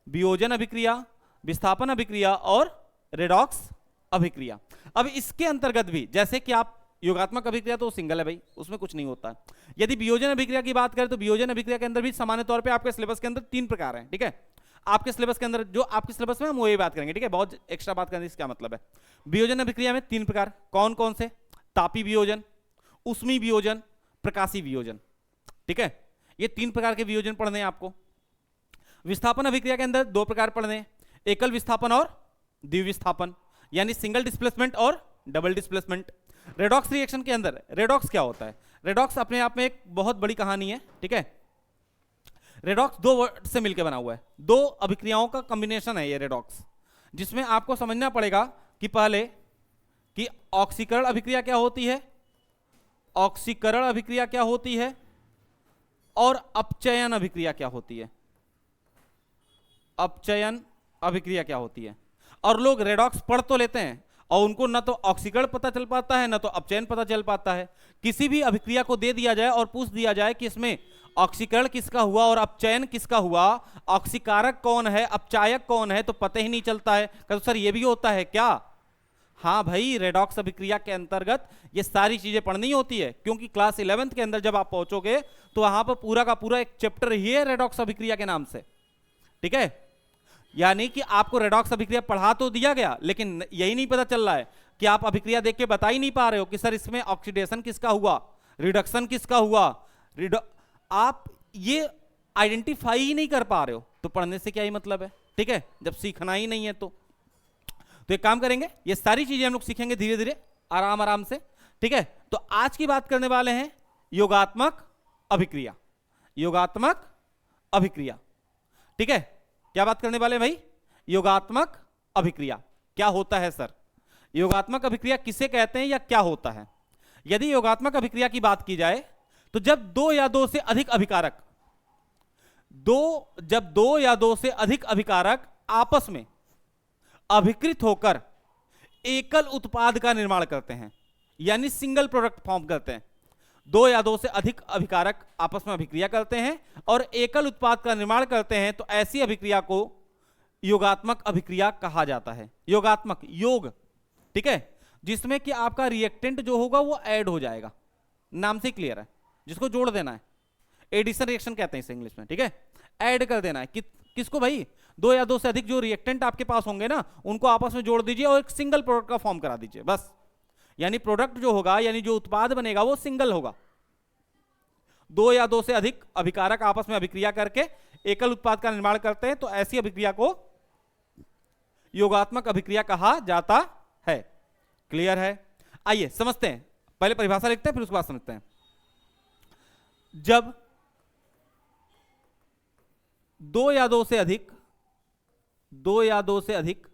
A: वियोजन अभिक्रिया, विस्थापन अभिक्रिया और रेडॉक्स अभिक्रिया। अब इसके अंतर्गत भी, जैसे कि आप योगात्मक अभिक्रिया तो सिंगल है भाई, उसमें कुछ नहीं होता। यदि वियोजन अभिक्रिया की बात करें तो वियोजन अभिक्रिया के अंदर भी सामान्य तौर पे आपके सिलेबस के अंदर 3 प्रकार हैं। ठीक है, आपके सिलेबस के अंदर, जो आपके सिलेबस में हम वही बात करेंगे। ठीक है, बहुत एक्स्ट्रा बात करने से क्या मतलब है। वियोजन अभिक्रिया में 3 प्रकार, कौन कौन से? तापी वियोजन, ऊष्मीय वियोजन, प्रकाशीय वियोजन। ठीक है, ये 3 प्रकार के वियोजन पढ़ने हैं आपको। विस्थापन अभिक्रिया के अंदर 2 प्रकार पढ़ने हैं, एकल विस्थापन और द्विविस्थापन, यानी सिंगल डिस्प्लेसमेंट और डबल डिस्प्लेसमेंट। रेडॉक्स रिएक्शन के अंदर, रेडॉक्स क्या होता है? रेडॉक्स अपने आप में एक बहुत बड़ी कहानी है। ठीक है, रेडॉक्स 2 वर्ड से मिलकर बना हुआ है, 2 अभिक्रियाओं का कॉम्बिनेशन है ये रेडॉक्स, जिसमें आपको समझना पड़ेगा कि पहले कि ऑक्सीकरण अभिक्रिया क्या होती है, ऑक्सीकरण अभिक्रिया क्या होती है और अपचयन अभिक्रिया क्या होती है, अपचयन अभिक्रिया क्या होती है। और लोग रेडॉक्स पढ़ तो लेते हैं और उनको ना तो ऑक्सीकरण पता चल पाता है ना तो अपचयन पता चल पाता है। किसी भी अभिक्रिया को दे दिया जाए और पूछ दिया जाए कि इसमें ऑक्सीकरण किसका हुआ और अपचयन किसका हुआ, ऑक्सीकारक कौन है, अपचायक कौन है, तो पता ही नहीं चलता है। तो सर ये भी होता है क्या? हाँ भाई, रेडॉक्स अभिक्रिया के अंतर्गत ये सारी चीजें पढ़नी होती है, क्योंकि क्लास 11th के अंदर जब आप पहुंचोगे तो वहां पर पूरा का पूरा एक चैप्टर ही है रेडॉक्स अभिक्रिया के नाम से। ठीक है, यानी कि आपको रेडॉक्स अभिक्रिया पढ़ा तो दिया गया, लेकिन यही नहीं पता चल रहा है कि आप अभिक्रिया देख के बता ही नहीं पा रहे हो कि सर इसमें ऑक्सीडेशन किसका हुआ, रिडक्शन किसका हुआ, आप ये आइडेंटिफाई ही नहीं कर पा रहे हो, तो पढ़ने से क्या ही मतलब है। ठीक है, जब सीखना ही नहीं है तो एक काम करेंगे, ये सारी चीजें हम लोग सीखेंगे धीरे धीरे, आराम आराम से। ठीक है, तो आज की बात करने वाले हैं योगात्मक अभिक्रिया, योगात्मक अभिक्रिया। ठीक है, क्या बात करने वाले भाई? योगात्मक अभिक्रिया क्या होता है सर? योगात्मक अभिक्रिया किसे कहते हैं या क्या होता है? यदि योगात्मक अभिक्रिया की बात की जाए तो जब 2 या 2 से अधिक अभिकारक, जब 2 या 2 से अधिक अभिकारक आपस में अभिकृत होकर एकल उत्पाद का निर्माण करते हैं, यानी सिंगल प्रोडक्ट फॉर्म करते हैं। 2 या 2 से अधिक अभिकारक आपस में अभिक्रिया करते हैं और एकल उत्पाद का निर्माण करते हैं, तो ऐसी अभिक्रिया को योगात्मक अभिक्रिया कहा जाता है। योगात्मक, योग, ठीक है, जिसमें कि आपका रिएक्टेंट जो होगा वो ऐड हो जाएगा, नाम से क्लियर है, जिसको जोड़ देना है, एडिशन रिएक्शन कहते हैं इसे इंग्लिश में। ठीक है, ऐड कर देना है किसको भाई? 2 या 2 से अधिक जो रिएक्टेंट आपके पास होंगे ना, उनको आपस में जोड़ दीजिए और एक सिंगल प्रोडक्ट का फॉर्म करा दीजिए, बस। यानी प्रोडक्ट जो होगा, यानी जो उत्पाद बनेगा वो सिंगल होगा। 2 या 2 से अधिक अभिकारक आपस में अभिक्रिया करके एकल उत्पाद का निर्माण करते हैं, तो ऐसी अभिक्रिया को योगात्मक अभिक्रिया कहा जाता है। क्लियर है? आइए समझते हैं, पहले परिभाषा लिखते हैं फिर उसके बाद समझते हैं। जब 2 या 2 से अधिक, 2 या 2 से अधिक,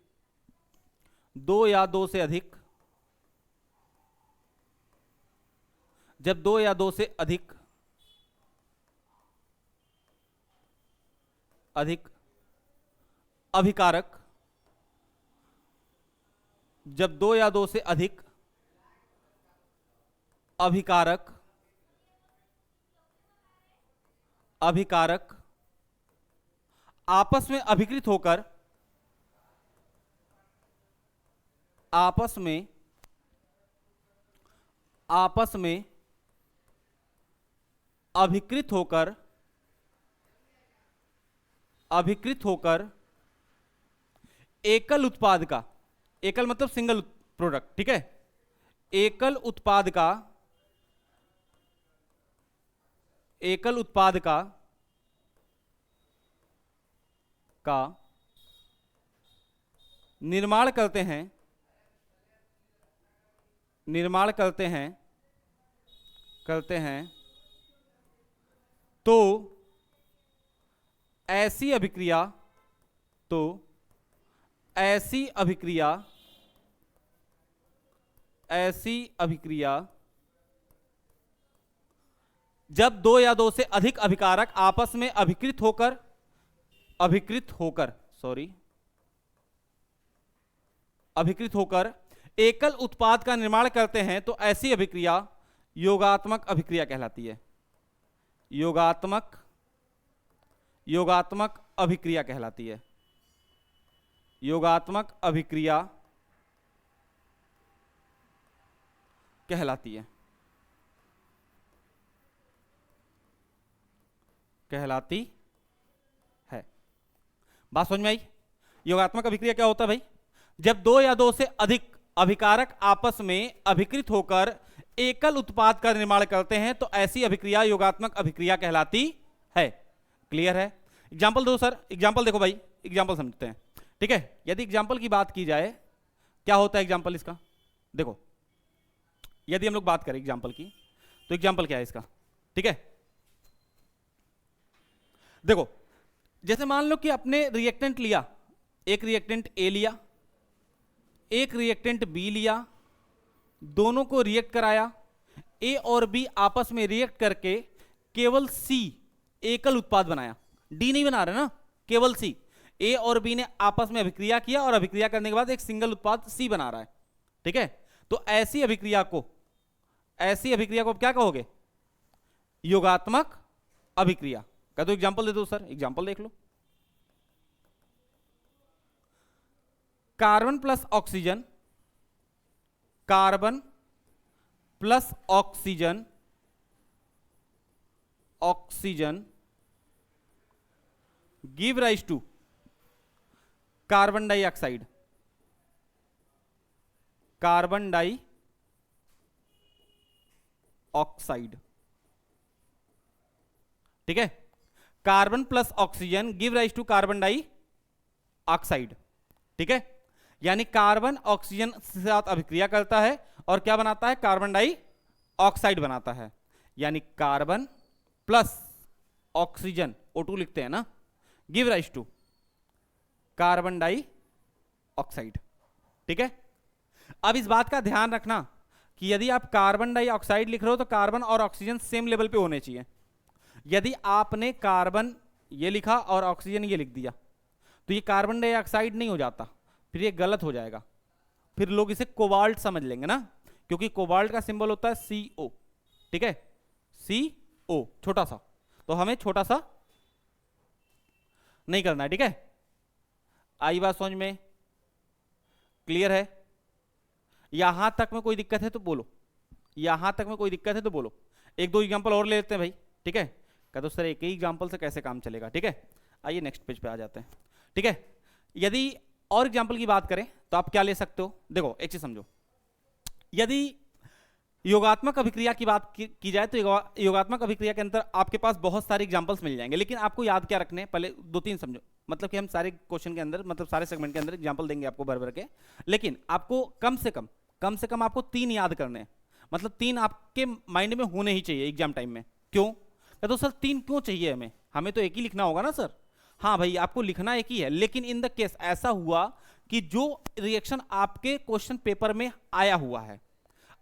A: 2 या 2 से अधिक, जब 2 या 2 से अधिक अभिकारक, जब 2 या 2 से अधिक अभिकारक आपस में अभिकृत होकर, आपस में अभिकृत होकर एकल उत्पाद का, एकल मतलब सिंगल प्रोडक्ट, ठीक है, एकल उत्पाद का निर्माण करते हैं तो ऐसी अभिक्रिया तो ऐसी अभिक्रिया ऐसी अभिक्रिया जब दो या दो से अधिक अभिकारक आपस में अभिकृत होकर एकल उत्पाद का निर्माण करते हैं तो ऐसी अभिक्रिया योगात्मक अभिक्रिया कहलाती है। योगात्मक अभिक्रिया कहलाती है। योगात्मक अभिक्रिया कहलाती है। बात समझ में आई? योगात्मक अभिक्रिया क्या होता है भाई? जब दो या दो से अधिक अभिकारक आपस में अभिकृत होकर एकल उत्पाद का निर्माण करते हैं तो ऐसी अभिक्रिया योगात्मक अभिक्रिया कहलाती है। क्लियर है? एग्जाम्पल दो सर। एग्जाम्पल देखो भाई, एग्जाम्पल समझते हैं। ठीक है, यदि एग्जाम्पल की बात की जाए, क्या होता है एग्जाम्पल इसका? देखो, यदि हम लोग बात करें एग्जाम्पल की, तो एग्जाम्पल क्या है इसका? ठीक है, देखो, जैसे मान लो कि अपने रिएक्टेंट लिया, एक रिएक्टेंट ए लिया, एक रिएक्टेंट बी लिया, दोनों को रिएक्ट कराया, ए और बी आपस में रिएक्ट करके केवल सी एकल उत्पाद बनाया। डी नहीं बना रहे ना, केवल सी। ए और बी ने आपस में अभिक्रिया किया और अभिक्रिया करने के बाद एक सिंगल उत्पाद सी बना रहा है। ठीक है, तो ऐसी अभिक्रिया को आप क्या कहोगे? योगात्मक अभिक्रिया। कह दो एग्जाम्पल दे दो सर। एग्जाम्पल देख लो। Carbon plus oxygen, carbon plus oxygen, oxygen give rise to carbon dioxide, carbon dioxide. ठीक है, carbon plus oxygen give rise to carbon dioxide. ठीक है, यानी कार्बन ऑक्सीजन के साथ अभिक्रिया करता है और क्या बनाता है? कार्बन डाइऑक्साइड बनाता है। यानी कार्बन प्लस ऑक्सीजन, O2 लिखते हैं ना, give rise to carbon dioxide. ठीक है, अब इस बात का ध्यान रखना कि यदि आप कार्बन डाइऑक्साइड लिख रहे हो तो कार्बन और ऑक्सीजन सेम लेवल पे होने चाहिए। यदि आपने कार्बन ये लिखा और ऑक्सीजन ये लिख दिया तो ये कार्बन डाइऑक्साइड नहीं हो जाता, फिर ये गलत हो जाएगा। फिर लोग इसे कोबाल्ट समझ लेंगे ना, क्योंकि कोबाल्ट का सिंबल होता है CO। ठीक है, CO छोटा सा, तो हमें छोटा सा नहीं करना है। ठीक है, आई बात समझ में? क्लियर है? यहां तक में कोई दिक्कत है तो बोलो, यहां तक में कोई दिक्कत है तो बोलो। एक दो एग्जांपल और ले लेते हैं भाई। ठीक है, कह दो सर एक ही एग्जांपल से कैसे काम चलेगा? ठीक है, आइए नेक्स्ट पेज पे आ जाते हैं। ठीक है, यदि और एग्जांपल की बात करें तो आप क्या ले सकते हो? देखो, एक चीज समझो, यदि योगात्मक अभिक्रिया की बात की जाए तो योगात्मक अभिक्रिया के अंदर आपके पास बहुत सारे एग्जांपल्स मिल जाएंगे, लेकिन आपको याद क्या रखने हैं? पहले दो तीन समझो। मतलब कि हम सारे क्वेश्चन के अंदर, मतलब सारे सेगमेंट के अंदर एग्जांपल देंगे आपको भर भर के, लेकिन आपको कम से कम आपको 3 याद करने हैं। मतलब 3 आपके माइंड में होने ही चाहिए एग्जाम टाइम में। क्यों? तो सर 3 क्यों चाहिए हमें तो एक ही लिखना होगा ना सर। हाँ भाई, आपको लिखना एक ही है, लेकिन इन द केस ऐसा हुआ कि जो रिएक्शन आपके क्वेश्चन पेपर में आया हुआ है,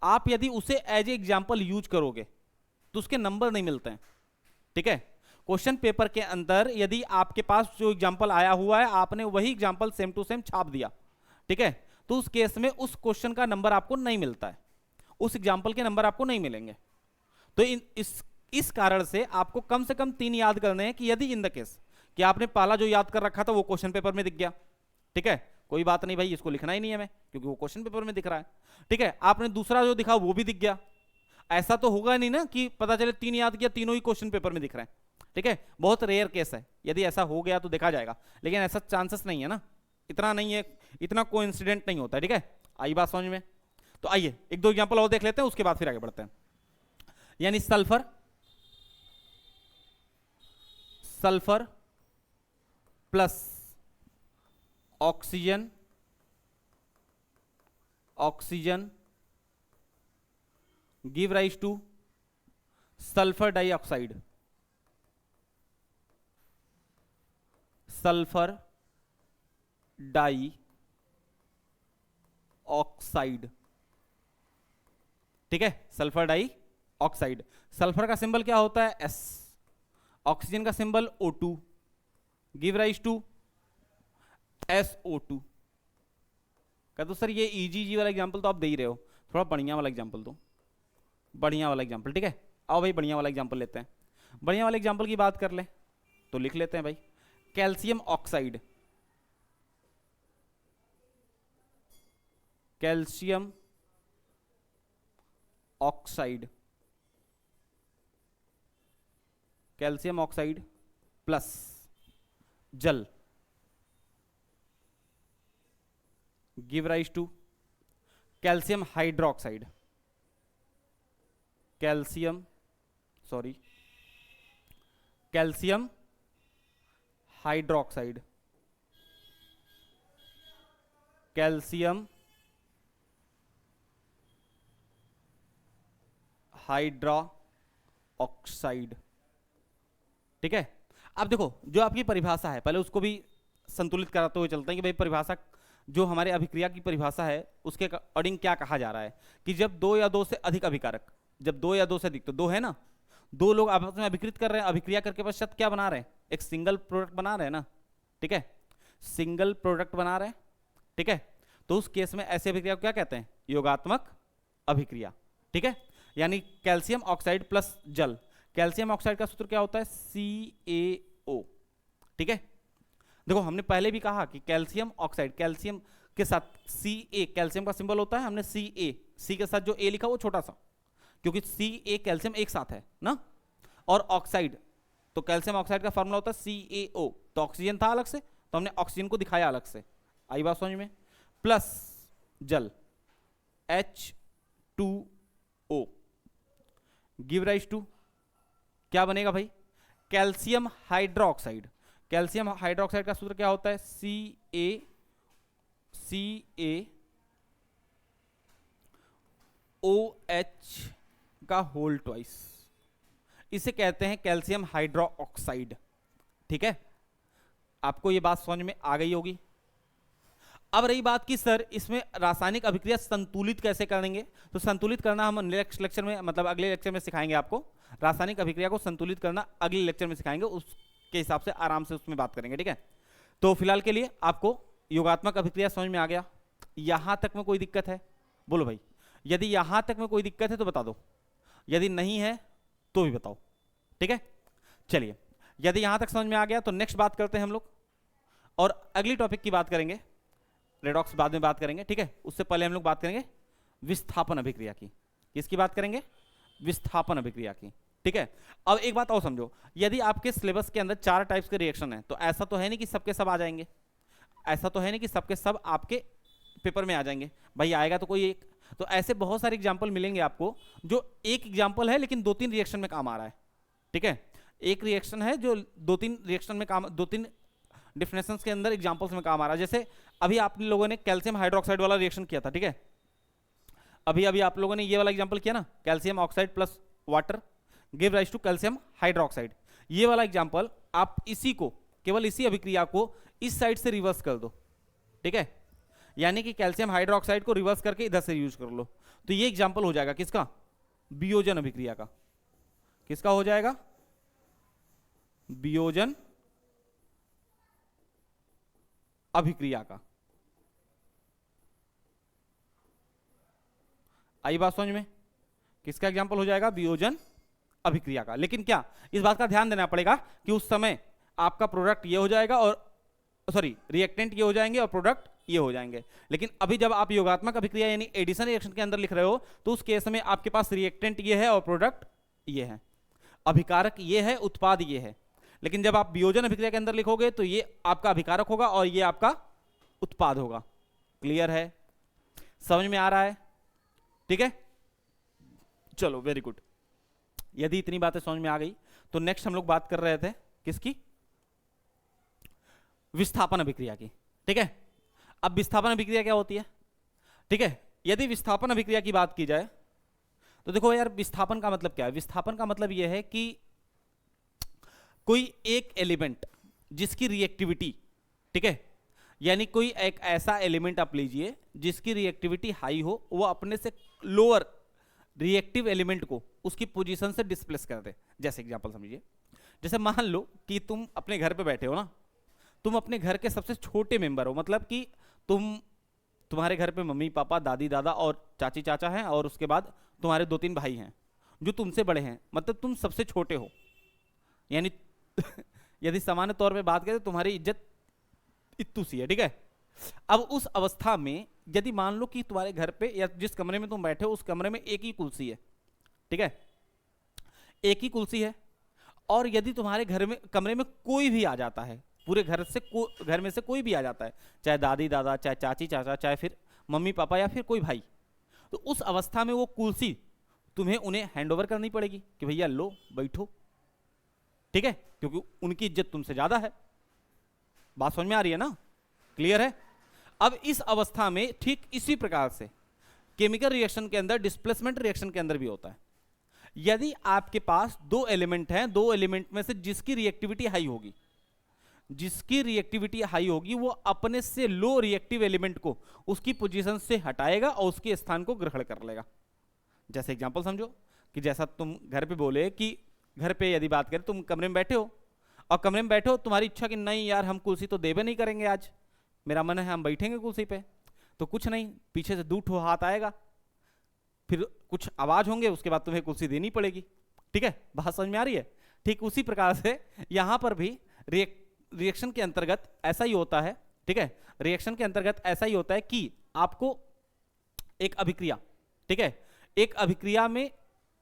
A: आप यदि उसे एज ए एग्जाम्पल यूज करोगे तो उसके नंबर नहीं मिलते हैं। ठीक है, क्वेश्चन पेपर के अंदर यदि आपके पास जो एग्जाम्पल आया हुआ है, आपने वही एग्जाम्पल सेम टू सेम छाप दिया, ठीक है, तो उस केस में उस क्वेश्चन का नंबर आपको नहीं मिलता है, उस एग्जाम्पल के नंबर आपको नहीं मिलेंगे। तो इस कारण से आपको कम से कम 3 याद करने हैं कि यदि इन द केस कि आपने पहला जो याद कर रखा था वो क्वेश्चन पेपर में दिख गया, ठीक है, कोई बात नहीं भाई, इसको लिखना ही नहीं है हमें क्योंकि वो क्वेश्चन पेपर में दिख रहा है। ठीक है, आपने दूसरा जो दिखा वो भी दिख गया। ऐसा तो होगा नहीं ना कि पता चले 3 याद किया, तीनों ही क्वेश्चन पेपर में दिख रहे हैं। ठीक है, बहुत रेयर केस है, यदि ऐसा हो गया तो देखा जाएगा, लेकिन ऐसा चांसेस नहीं है ना, इतना नहीं है, इतना कोइंसिडेंट नहीं होता है। ठीक है, आई बात समझ में? तो आइए एक दो एग्जांपल और देख लेते हैं, उसके बाद फिर आगे बढ़ते हैं। यानी sulphur plus oxygen give rise to sulphur dioxide. Sulphur dioxide. ठीक है, सल्फर डाई ऑक्साइड। सल्फर का सिंबल क्या होता है? S। ऑक्सीजन का symbol O2, give rise to SO2। कहते तो सर ये EGG वाला एग्जांपल तो आप दे ही रहे हो, थोड़ा बढ़िया वाला एग्जांपल दो, बढ़िया वाला एग्जांपल। ठीक है, आओ भाई बढ़िया वाला एग्जांपल लेते हैं। बढ़िया वाले एग्जांपल की बात कर ले तो लिख लेते हैं भाई, calcium oxide. Calcium oxide, calcium oxide plus जल, give rise to calcium hydroxide. Calcium hydroxide, calcium hydroxide. ठीक है, अब देखो जो आपकी परिभाषा है पहले उसको भी संतुलित कराते हुए चलते हैं कि भाई परिभाषा जो हमारे अभिक्रिया की परिभाषा है उसके अकॉर्डिंग क्या कहा जा रहा है कि जब दो या दो से अधिक अभिकारक, जब दो या दो से अधिक, तो दो है ना, दो लोग आपस में अभिकृत कर रहे हैं, अभिक्रिया करके पश्चात क्या बना रहे हैं? एक सिंगल प्रोडक्ट बना रहे हैं ना। ठीक है, सिंगल प्रोडक्ट बना रहे हैं। ठीक है, तो उस केस में ऐसे अभिक्रिया को क्या कहते हैं? योगात्मक अभिक्रिया। ठीक है, यानी कैल्शियम ऑक्साइड प्लस जल, कैल्शियम ऑक्साइड का सूत्र क्या होता है? CaO। ठीक है, देखो हमने पहले भी कहा कि कैल्शियम ऑक्साइड, कैल्शियम के साथ Ca, कैल्शियम का सिंबल होता है, हमने Ca, C के साथ जो A लिखा वो छोटा सा, क्योंकि Ca कैल्शियम एक साथ है ना, और ऑक्साइड तो कैल्शियम ऑक्साइड का फॉर्मूला होता है CaO, तो ऑक्सीजन था अलग से तो हमने ऑक्सीजन को दिखाया अलग से, आई बात समझ में, प्लस जल H2O, गिव राइज टू क्या बनेगा भाई? Calcium hydroxide. कैल्शियम हाइड्रोक्साइड का सूत्र क्या होता है? CaOH का होल ट्वाइस, इसे कहते हैं कैल्शियम हाइड्रो ऑक्साइड। ठीक है, आपको ये बात समझ में आ गई होगी। अब रही बात कि सर इसमें रासायनिक अभिक्रिया संतुलित कैसे करेंगे, तो संतुलित करना हम नेक्स्ट लेक्चर में, मतलब अगले लेक्चर में सिखाएंगे आपको। रासायनिक अभिक्रिया को संतुलित करना अगले लेक्चर में सिखाएंगे, उसके हिसाब से आराम से उसमें बात करेंगे। ठीक है, तो फिलहाल के लिए आपको योगात्मक अभिक्रिया समझ में आ गया। यहां तक में कोई दिक्कत है? बोलो भाई, यदि यहां तक में कोई दिक्कत है तो बता दो, यदि नहीं है तो भी बताओ। ठीक है, चलिए, यदि यहां तक समझ में आ गया तो नेक्स्ट बात करते हैं हम लोग, और अगली टॉपिक की बात करेंगे, रेडॉक्स बाद में बात करेंगे। ठीक है, उससे पहले हम लोग बात करेंगे विस्थापन अभिक्रिया की। किसकी बात करेंगे? विस्थापन अभिक्रिया की। ठीक है, अब एक बात और समझो, यदि आपके सिलेबस के अंदर 4 टाइप्स के रिएक्शन है तो ऐसा तो है नहीं कि सबके सब आ जाएंगे, ऐसा तो है नहीं कि सबके सब आपके पेपर में आ जाएंगे। भाई आएगा तो कोई एक, तो ऐसे बहुत सारे एग्जाम्पल मिलेंगे आपको जो एक एग्जाम्पल है लेकिन 2-3 रिएक्शन में काम आ रहा है। ठीक है, एक रिएक्शन है जो 2-3 रिएक्शन में काम, 2-3 डिफिनेशंस के अंदर एग्जांपल्स में काम आ रहा है। जैसे अभी आप लोगों ने कैल्शियम हाइड्रोक्साइड वाला रिएक्शन किया था। ठीक है, अभी आप लोगों ने ये वाला एग्जांपल किया ना, calcium oxide plus water give rise to calcium hydroxide. ये वाला एग्जांपल आप इसी को, केवल इसी अभिक्रिया को इस साइड से रिवर्स कर दो। ठीक है, यानी कि कैल्शियम हाइड्रोक्साइड को रिवर्स करके इधर से यूज कर लो, तो ये एग्जांपल हो जाएगा किसका? वियोजन अभिक्रिया का। किसका हो जाएगा? वियोजन अभिक्रिया का। आई बात समझ में? किसका एग्जांपल हो जाएगा? वियोजन अभिक्रिया का। लेकिन क्या इस बात का ध्यान देना पड़ेगा कि उस समय आपका प्रोडक्ट ये हो जाएगा और सॉरी रिएक्टेंट ये हो जाएंगे और प्रोडक्ट ये हो जाएंगे। लेकिन अभी जब आप योगात्मक अभिक्रिया यानी एडिशन रिएक्शन के अंदर लिख रहे हो तो उस केस में आपके पास रिएक्टेंट ये है और प्रोडक्ट ये है, अभिकारक ये है, उत्पाद ये है। लेकिन जब आप वियोजन अभिक्रिया के अंदर लिखोगे तो ये आपका अभिकारक होगा और ये आपका उत्पाद होगा। क्लियर है? समझ में आ रहा है? ठीक है, चलो वेरी गुड। यदि इतनी बातें समझ में आ गई तो नेक्स्ट हम लोग बात कर रहे थे किसकी? विस्थापन अभिक्रिया की। ठीक है, अब विस्थापन अभिक्रिया क्या होती है? ठीक है, यदि विस्थापन अभिक्रिया की बात की जाए तो देखो यार, विस्थापन का मतलब क्या है? विस्थापन का मतलब यह है कि कोई एक एलिमेंट जिसकी रिएक्टिविटी, ठीक है, यानी कोई एक ऐसा एलिमेंट आप लीजिए जिसकी रिएक्टिविटी हाई हो, वो अपने से लोअर रिएक्टिव एलिमेंट को उसकी पोजीशन से डिस्प्लेस कर दे। जैसे एग्जांपल समझिए, जैसे मान लो कि तुम अपने घर पे बैठे हो ना, तुम अपने घर के सबसे छोटे मेंबर हो, मतलब कि तुम्हारे घर पे मम्मी पापा दादी दादा और चाची चाचा हैं, और उसके बाद तुम्हारे 2-3 भाई हैं जो तुमसे बड़े हैं, मतलब तुम सबसे छोटे हो, यानी यदि सामान्य तौर पे बात करें तो तुम्हारी इज्जत इत्तू सी है, ठीक है। अब उस अवस्था में यदि मान लो कि तुम्हारे घर पे या जिस कमरे में तुम बैठे हो उस कमरे में एक ही कुर्सी है, ठीक है, एक ही कुर्सी है, और यदि तुम्हारे घर में कमरे में कोई भी आ जाता है, पूरे घर में से कोई भी आ जाता है, चाहे दादी दादा, चाहे चाची चाचा, चाहे फिर मम्मी पापा या फिर कोई भाई, तो उस अवस्था में वो कुर्सी तुम्हें उन्हें हैंडओवर करनी पड़ेगी कि भैया लो बैठो, ठीक है, क्योंकि उनकी इज्जत तुमसे ज्यादा है। बात समझ में आ रही है ना, क्लियर है। अब इस अवस्था में ठीक इसी प्रकार से केमिकल रिएक्शन के अंदर, डिस्प्लेसमेंट रिएक्शन के अंदर भी होता है। यदि आपके पास 2 एलिमेंट हैं, 2 एलिमेंट में से जिसकी रिएक्टिविटी हाई होगी, वो अपने से लो रिएक्टिव एलिमेंट को उसकी पोजीशन से हटाएगा और उसके स्थान को ग्रहण कर लेगा। जैसे एग्जांपल समझो कि जैसा तुम घर पे बोले कि घर पे यदि बात करें, तुम कमरे में बैठे हो और कमरे में बैठे हो, तुम्हारी इच्छा कि नहीं यार हम कुर्सी तो देवे नहीं करेंगे, आज मेरा मन है हम बैठेंगे कुर्सी पे, तो कुछ नहीं, पीछे से 2 ठो हाथ आएगा, फिर कुछ आवाज होंगे, उसके बाद तुम्हें कुर्सी देनी पड़ेगी, ठीक है। बात समझ में आ रही है। ठीक उसी प्रकार से यहां पर भी रिएक्शन के अंतर्गत ऐसा ही होता है, ठीक है, रिएक्शन के अंतर्गत ऐसा ही होता है कि आपको एक अभिक्रिया, ठीक है, एक अभिक्रिया में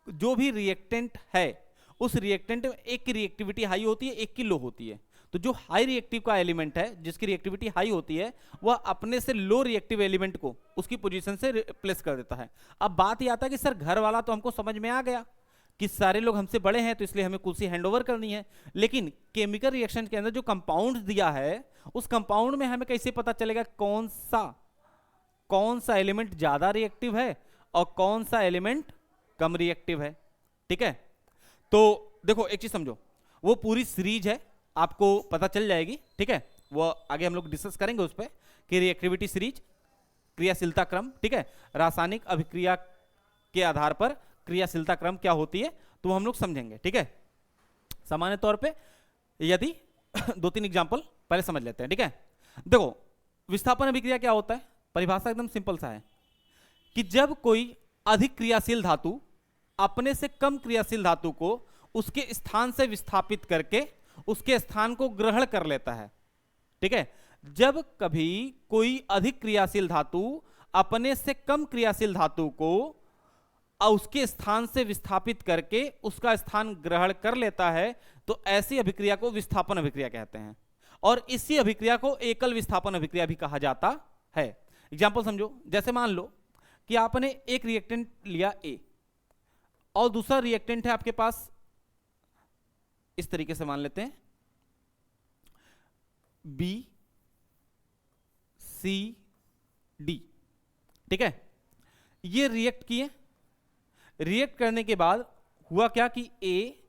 A: जो भी रिएक्टेंट है उस रिएक्टेंट में एक की रिएक्टिविटी हाई होती है, एक की लो होती है। तो जो हाई रिएक्टिव का एलिमेंट है, जिसकी रिएक्टिविटी हाई होती है, वह अपने से लो रिएक्टिव एलिमेंट को उसकी पोजीशन से रिप्लेस कर देता है। अब बात यह आता है कि सर घर वाला तो हमको समझ में आ गया कि सारे लोग हमसे बड़े हैं तो इसलिए हमें कुर्सी हैंडओवर करनी है, लेकिन केमिकल रिएक्शन के अंदर जो कंपाउंड दिया है उस कंपाउंड में हमें कैसे पता चलेगा कौन सा एलिमेंट ज्यादा रिएक्टिव है और कौन सा एलिमेंट कम रिएक्टिव है, ठीक है। तो देखो एक चीज समझो, वो पूरी सीरीज है, आपको पता चल जाएगी, ठीक है, वो आगे हम लोग डिस्कस करेंगे उस पर कि रिएक्टिविटी सीरीज, क्रियाशीलता क्रम, ठीक है, रासायनिक अभिक्रिया के आधार पर क्रियाशीलता क्रम क्या होती है तो हम लोग समझेंगे, ठीक है। सामान्य तौर पे यदि 2-3 एग्जांपल पहले समझ लेते हैं, ठीक है। देखो विस्थापन अभिक्रिया क्या होता है, परिभाषा एकदम सिंपल सा है कि जब कोई अधिक क्रियाशील धातु अपने से कम क्रियाशील धातु को उसके स्थान से विस्थापित करके उसके स्थान को ग्रहण कर लेता है, ठीक है। जब कभी कोई अधिक क्रियाशील धातु अपने से कम क्रियाशील धातु को उसके स्थान से विस्थापित करके उसका स्थान ग्रहण कर लेता है तो ऐसी अभिक्रिया को विस्थापन अभिक्रिया कहते हैं, और इसी अभिक्रिया को एकल विस्थापन अभिक्रिया भी कहा जाता है। एग्जांपल समझो, जैसे मान लो कि आपने एक रिएक्टेंट लिया ए और दूसरा रिएक्टेंट है आपके पास, इस तरीके से मान लेते हैं बी सी डी, ठीक है। ये रिएक्ट किए, रिएक्ट करने के बाद हुआ क्या कि ए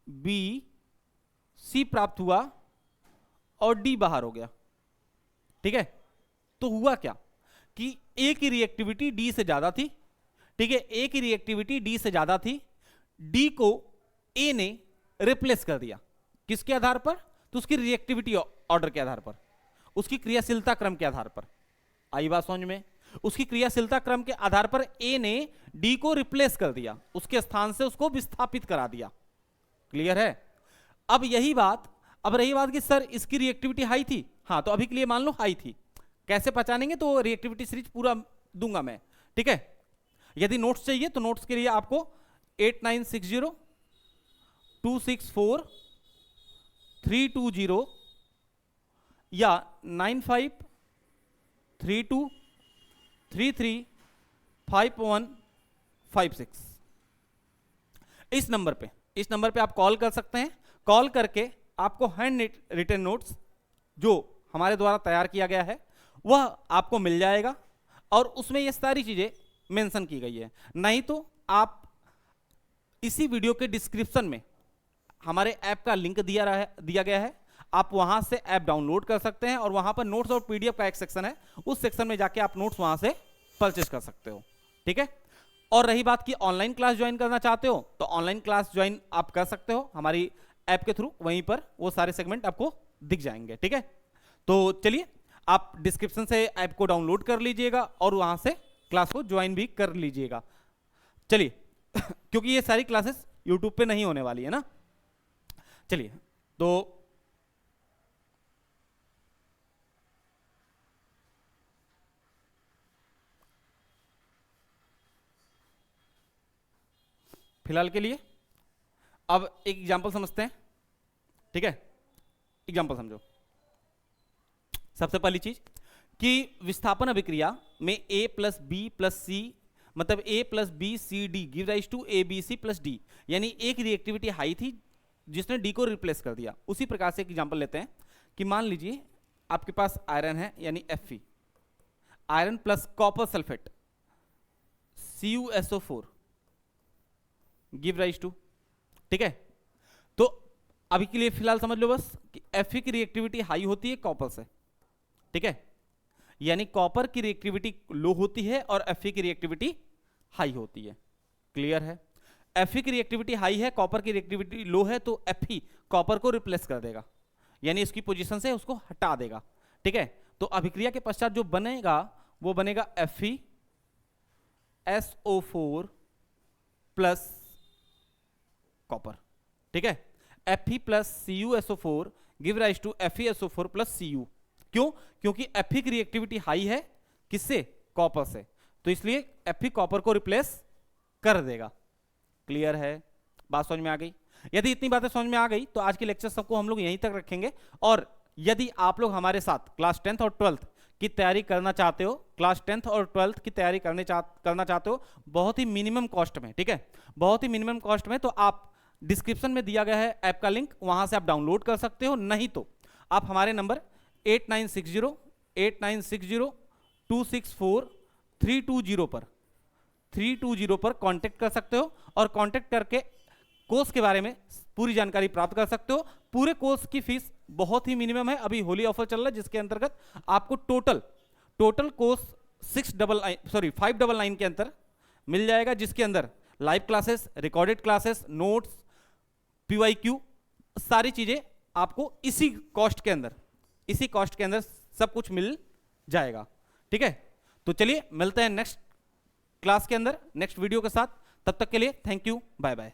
A: बी सी प्राप्त हुआ और डी बाहर हो गया, ठीक है। तो हुआ क्या कि ए की रिएक्टिविटी डी से ज्यादा थी, ठीक है, ए की रिएक्टिविटी डी से ज्यादा थी, डी को ए ने रिप्लेस कर दिया, किसके आधार पर, तो उसकी रिएक्टिविटी ऑर्डर के आधार पर, उसकी क्रियाशीलता क्रम के आधार पर। आई बात समझ में, उसकी क्रियाशीलता क्रम के आधार पर ए ने डी को रिप्लेस कर दिया, उसके स्थान से उसको विस्थापित करा दिया, क्लियर है। अब रही बात कि सर इसकी रिएक्टिविटी हाई थी, हाँ तो अभी के लिए मान लो हाई थी, कैसे पहचानेंगे, तो रिएक्टिविटी सीरीज पूरा दूंगा मैं, ठीक है। यदि नोट्स चाहिए तो नोट्स के लिए आपको 8960-264-320 या 9532335156 इस नंबर पे आप कॉल कर सकते हैं। कॉल करके आपको हैंड रिटन नोट्स जो हमारे द्वारा तैयार किया गया है वह आपको मिल जाएगा, और उसमें ये सारी चीजें मेंशन की गई है। नहीं तो आप इसी वीडियो के डिस्क्रिप्शन में हमारे ऐप का लिंक दिया गया है, आप वहां से ऐप डाउनलोड कर सकते हैं और वहां पर नोट्स और पीडीएफ का एक सेक्शन है, उस सेक्शन में जाके आप नोट्स वहां से परचेज कर सकते हो। ठीक है, और रही बात कि ऑनलाइन क्लास ज्वाइन करना चाहते हो तो ऑनलाइन क्लास ज्वाइन आप कर सकते हो हमारी ऐप के थ्रू, वहीं पर वो सारे सेगमेंट आपको दिख जाएंगे। ठीक है, तो चलिए आप डिस्क्रिप्शन से ऐप को डाउनलोड कर लीजिएगा और वहां से क्लास को ज्वाइन भी कर लीजिएगा। चलिए क्योंकि ये सारी क्लासेस यूट्यूब पे नहीं होने वाली है ना। चलिए तो फिलहाल के लिए अब एक एग्जांपल समझते हैं। ठीक है, एग्जांपल समझो। सबसे पहली चीज कि विस्थापन अभिक्रिया में a plus B plus C, मतलब a plus B C D give rise to A B C plus D, यानी एक रिएक्टिविटी हाई थी जिसने डी को रिप्लेस कर दिया। उसी प्रकार से एक एग्जांपल लेते हैं कि मान लीजिए आपके पास आयरन है यानी Fe, iron plus copper sulphate CuSO4 give rise to. ठीक है, तो अभी के लिए फिलहाल समझ लो बस कि Fe की रिएक्टिविटी हाई होती है कॉपर से। ठीक है, यानी कॉपर की रिएक्टिविटी लो होती है और Fe की रिएक्टिविटी हाई होती है। क्लियर है, Fe की रिएक्टिविटी हाई है, कॉपर की रिएक्टिविटी लो है, तो Fe कॉपर को रिप्लेस कर देगा, यानी इसकी पोजीशन से उसको हटा देगा। ठीक है, तो अभिक्रिया के पश्चात जो बनेगा वो बनेगा FeSO4 प्लस कॉपर। ठीक है, Fe plus CuSO4 give rise to FeSO4 plus Cu। क्यों? क्योंकि Fe की रिएक्टिविटी हाई है किससे? कॉपर से, तो इसलिए Fe कॉपर को रिप्लेस कर देगा। क्लियर है, बात समझ में आ गई? यदि इतनी बातें समझ में आ गई तो आज के लेक्चर सबको हम लोग यहीं तक रखेंगे। और यदि आप लोग हमारे साथ क्लास 10th और 12th की तैयारी करना चाहते हो, क्लास 10th और 12th की तैयारी करना चाहते हो बहुत ही मिनिमम कॉस्ट में, ठीक है, बहुत ही मिनिमम कॉस्ट में, तो आप डिस्क्रिप्शन में दिया गया है ऐप का लिंक, वहां से आप डाउनलोड कर सकते हो। नहीं तो आप हमारे नंबर 8960-264-320 पर कांटेक्ट कर सकते हो और कांटेक्ट करके कोर्स के बारे में पूरी जानकारी प्राप्त कर सकते हो। पूरे कोर्स की फीस बहुत ही मिनिमम है, अभी होली ऑफर चल रहा है जिसके अंतर्गत आपको टोटल कोर्स 599 के अंदर मिल जाएगा, जिसके अंदर live classes, recorded classes, notes, PYQ, सारी चीजें आपको इसी कॉस्ट के अंदर सब कुछ मिल जाएगा। ठीक है, तो चलिए मिलते हैं नेक्स्ट क्लास के अंदर नेक्स्ट वीडियो के साथ। तब तक के लिए थैंक यू, बाय बाय।